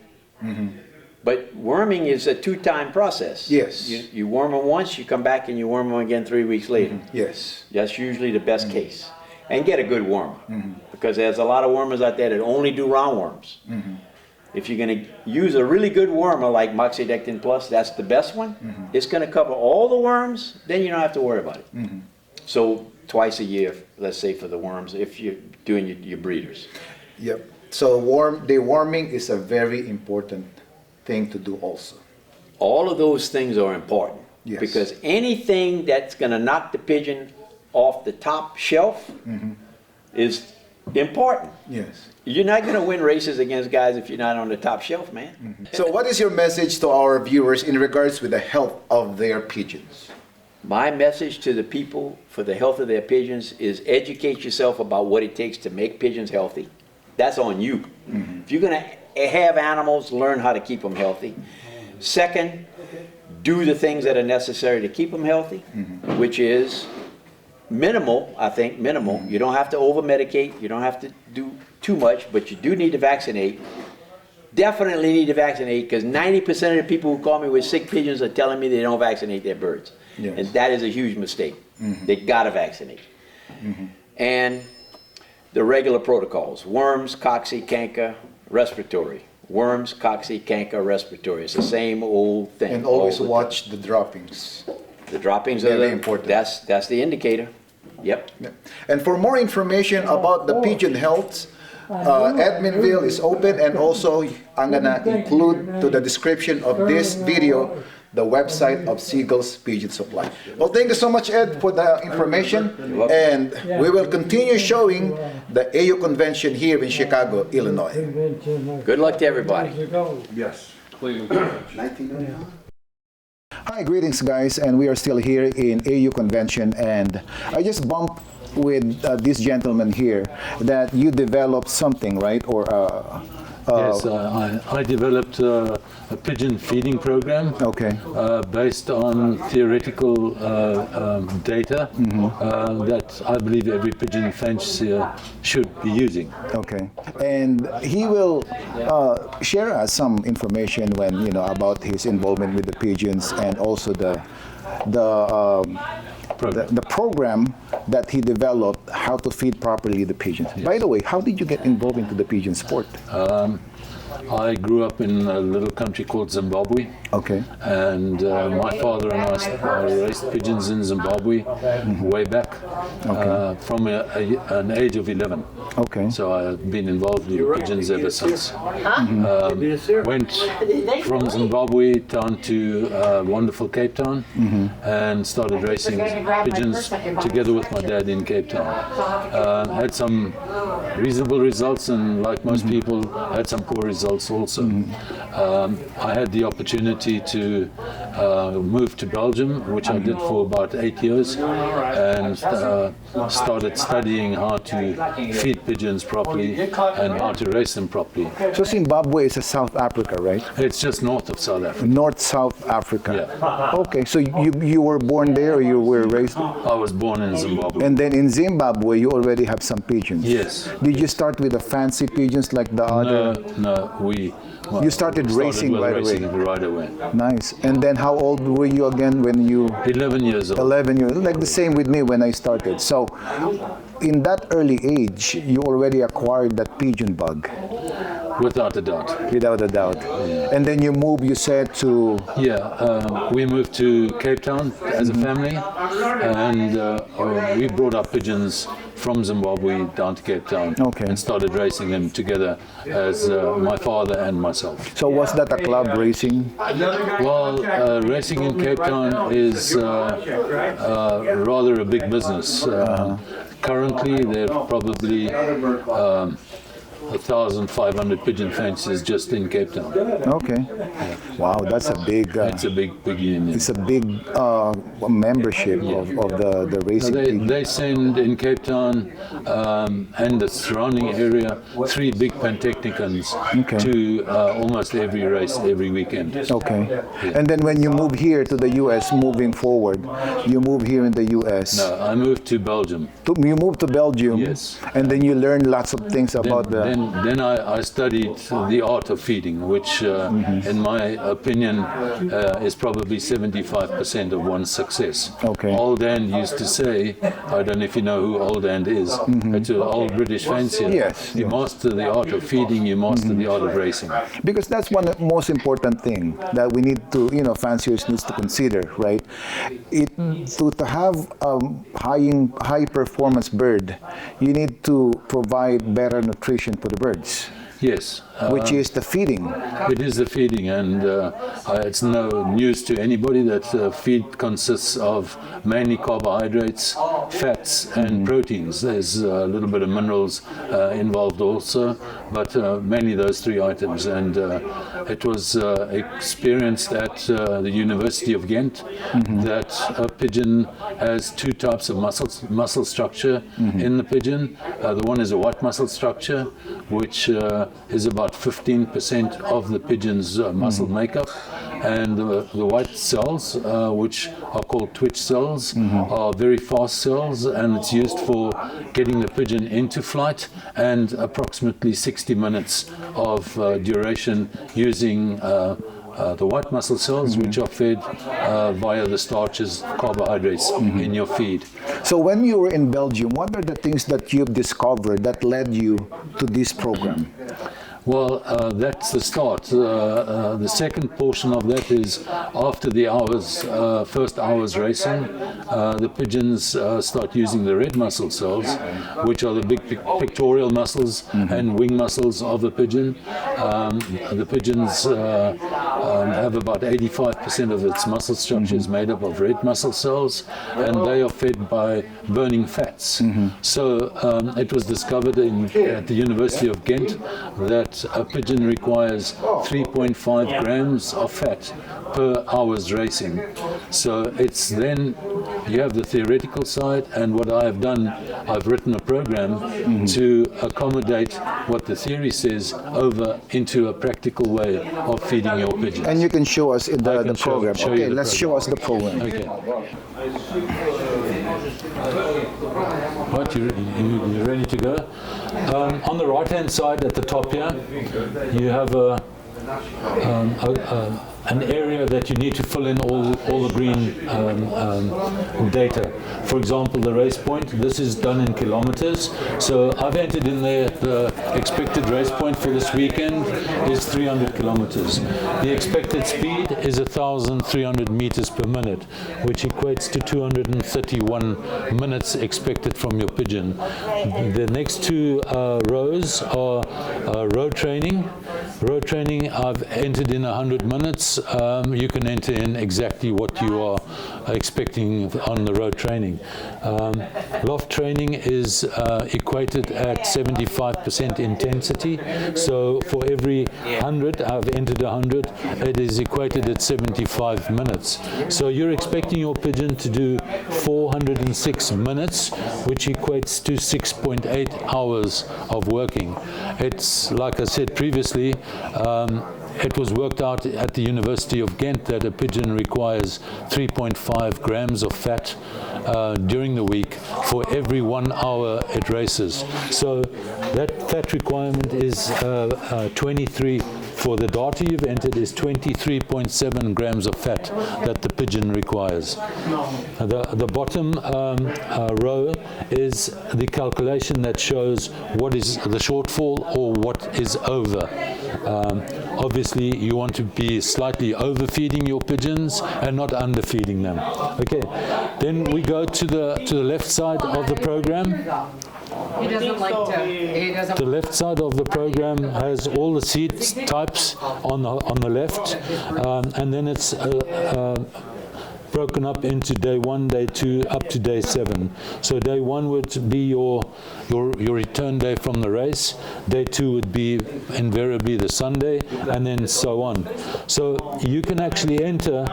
but worming is a two-time process. Yes. You worm them once, you come back and you worm them again 3 weeks later. Yes. That's usually the best case. And get a good wormer, because there's a lot of wormers out there that only do roundworms. If you're going to use a really good wormer like Moxidectin Plus, that's the best one. It's going to cover all the worms, then you don't have to worry about it. So twice a year, let's say, for the worms, if you're doing your breeders. Yep. So deworming is a very important thing to do also. All of those things are important. Yes. Because anything that's going to knock the pigeon off the top shelf is important. Yes. You're not going to win races against guys if you're not on the top shelf, man. So what is your message to our viewers in regards with the health of their pigeons? My message to the people for the health of their pigeons is educate yourself about what it takes to make pigeons healthy. That's on you. If you're going to have animals, learn how to keep them healthy. Second, do the things that are necessary to keep them healthy, which is minimal, I think, minimal. You don't have to over-medicate. You don't have to do too much, but you do need to vaccinate. Definitely need to vaccinate, because 90% of the people who call me with sick pigeons are telling me they don't vaccinate their birds. Yes. And that is a huge mistake. They got to vaccinate. And the regular protocols: worms, cocci, canker, respiratory. Worms, cocci, canker, respiratory. It's the same old thing. And always watch the droppings. The droppings are Very important. That's the indicator. Yep. And for more information about the pigeon health, Adminville is open, and also I'm gonna include to the description of this video the website of Seagull's Pigeon Supply. Well, thank you so much, Ed, for the information, and we will continue showing the AU convention here in Chicago, Illinois. Good luck to everybody. Yes. Hi, greetings guys, and we are still here in AU convention, and I just bumped with this gentleman here that you developed something, right? Or yes, I developed a pigeon feeding program. Okay. Based on theoretical data that I believe every pigeon fancier should be using. Okay. And he will share us some information when about his involvement with the pigeons, and also the program that he developed, how to feed properly the pigeons. Yes. By the way, how did you get involved into the pigeon sport? I grew up in a little country called Zimbabwe. Okay. And my father and I raised pigeons in Zimbabwe way back from an age of 11. Okay. So I've been involved with pigeons ever since. Went from Zimbabwe down to wonderful Cape Town and started racing pigeons together with my dad in Cape Town. Had some reasonable results, and like most people, had some poor results. results also. I had the opportunity to move to Belgium, which I did for about 8 years, and started studying how to feed pigeons properly and how to race them properly. So Zimbabwe is a South Africa, right? It's just north of South Africa. North-South Africa. Yeah. Okay, so you were born there or you were raised? I was born in Zimbabwe. And then in Zimbabwe, you already have some pigeons. Yes. Did you start with the fancy pigeons like the other? No, You started racing with right racing away. right away. Nice. And then how old were you again when you? 11 years old. 11 years. Like the same with me when I started. So, in that early age, you already acquired that pigeon bug. Without a doubt. Without a doubt. Yeah. And then you moved, you said, to... Yeah, we moved to Cape Town as a family, and we brought our pigeons from Zimbabwe down to Cape Town and started racing them together as my father and myself. So was that a club racing? Well, racing in Cape Town is rather a big business. Currently, there are probably 1,500 pigeon fanciers just in Cape Town. Okay. Wow, that's a big... it's a big union. It's a big membership of the racing They send in Cape Town and the surrounding area 3 big Pantechnicons to almost every race every weekend. Okay. Yeah. And then when you move here to the U.S., moving forward, you move here in the U.S. No, I moved to Belgium. You moved to Belgium? Yes. And then you learned lots of things about Then I studied the art of feeding, which in my opinion is probably 75% of one's success. Okay. Old Dan used to say, I don't know if you know who Old Dan is, it's an old British fancier. Yes. You master the art of feeding, you master the art of racing. Because that's one of the most important thing that we need to, fanciers needs to consider, right? To have a high performance bird, you need to provide better nutrition for the birds. Yes. Which is the feeding. It is the feeding, and it's no news to anybody that feed consists of mainly carbohydrates, fats, and proteins. There's a little bit of minerals involved also, but mainly those 3 items. And it was experienced at the University of Ghent that a pigeon has 2 types of muscle structure in the pigeon. The one is a white muscle structure, which is about 15% of the pigeon's muscle makeup, and the white cells, which are called twitch cells, are very fast cells, and it's used for getting the pigeon into flight, and approximately 60 minutes of duration using the white muscle cells, which are fed via the starches, carbohydrates in your feed. So when you were in Belgium, what are the things that you've discovered that led you to this program? Well, that's the start. The second portion of that is after the first hour's racing, the pigeons start using the red muscle cells, which are the big pectoral muscles and wing muscles of the pigeon. The pigeons have about 85% of its muscle structure is made up of red muscle cells, and they are fed by burning fats. So it was discovered at the University of Ghent that a pigeon requires 3.5 grams of fat per hour's racing. So it's then, you have the theoretical side, and what I have done, I've written a program to accommodate what the theory says over into a practical way of feeding your pigeons. And you can show us the program. Show Okay, you the let's show us the program. Okay. Right, you ready to go? On the right-hand side at the top here, you have an area that you need to fill in all the green data. For example, the race point, this is done in kilometers. So I've entered in there the expected race point for this weekend is 300 kilometers. The expected speed is 1,300 meters per minute, which equates to 231 minutes expected from your pigeon. The next 2 rows are road training, Road training, I've entered in 100 minutes. You can enter in exactly what you are expecting on the road training. Loft training is equated at 75% intensity. So for every 100, I've entered 100, it is equated at 75 minutes. So you're expecting your pigeon to do 406 minutes, which equates to 6.8 hours of working. It's, like I said previously, it was worked out at the University of Ghent that a pigeon requires 3.5 grams of fat during the week for every 1 hour it races. So that fat requirement is 23. For the darter you've entered is 23.7 grams of fat that the pigeon requires. The bottom row is the calculation that shows what is the shortfall or what is over. Obviously, you want to be slightly overfeeding your pigeons and not underfeeding them. Okay, then we go to the left side of the program. He doesn't like to. He doesn't. The left side of the program has all the seed types on the left, and then it's broken up into day 1, day 2, up to day 7. So day 1 would be your return day from the race. Day 2 would be invariably the Sunday, and then so on. So you can actually enter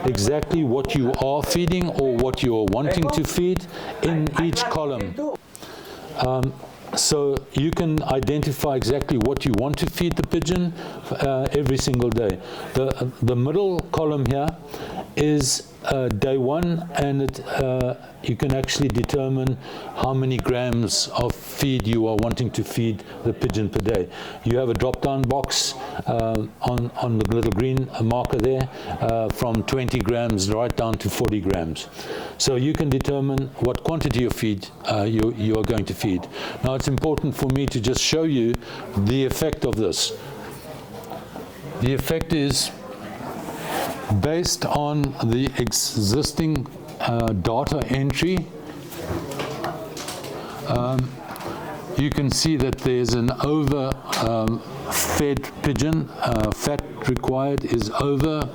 exactly what you are feeding or what you are wanting to feed in each column. So you can identify exactly what you want to feed the pigeon every single day. The middle column here is day 1, and you can actually determine how many grams of feed you are wanting to feed the pigeon per day. You have a drop-down box on the little green marker there from 20 grams right down to 40 grams. So you can determine what quantity of feed you are going to feed. Now it's important for me to just show you the effect of this. The effect is based on the existing data entry. You can see that there's an over-fed pigeon. Fat required is over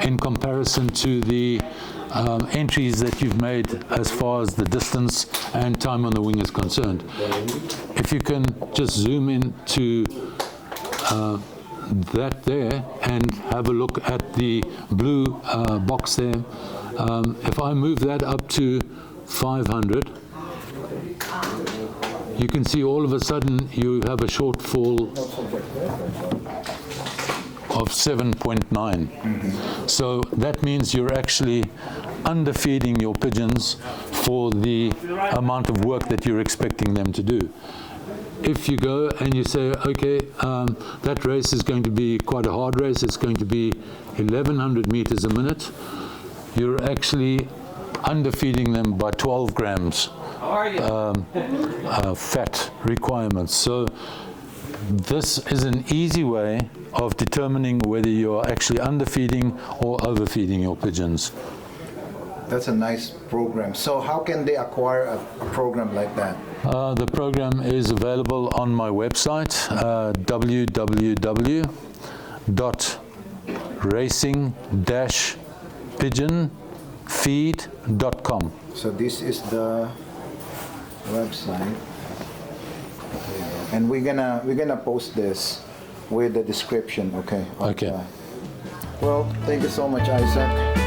in comparison to the entries that you've made as far as the distance and time on the wing is concerned. If you can just zoom in to that there and have a look at the blue box there. If I move that up to 500, you can see all of a sudden you have a shortfall of 7.9. So that means you're actually underfeeding your pigeons for the amount of work that you're expecting them to do. If you go and you say, okay, that race is going to be quite a hard race, it's going to be 1,100 meters a minute, you're actually underfeeding them by 12 grams fat requirements. So this is an easy way of determining whether you're actually underfeeding or overfeeding your pigeons. That's a nice program. So how can they acquire a program like that? The program is available on my website, www.racing-pigeonfeed.com. So this is the website, and we're gonna post this with the description. Okay. Okay. Well, thank you so much, Isaac.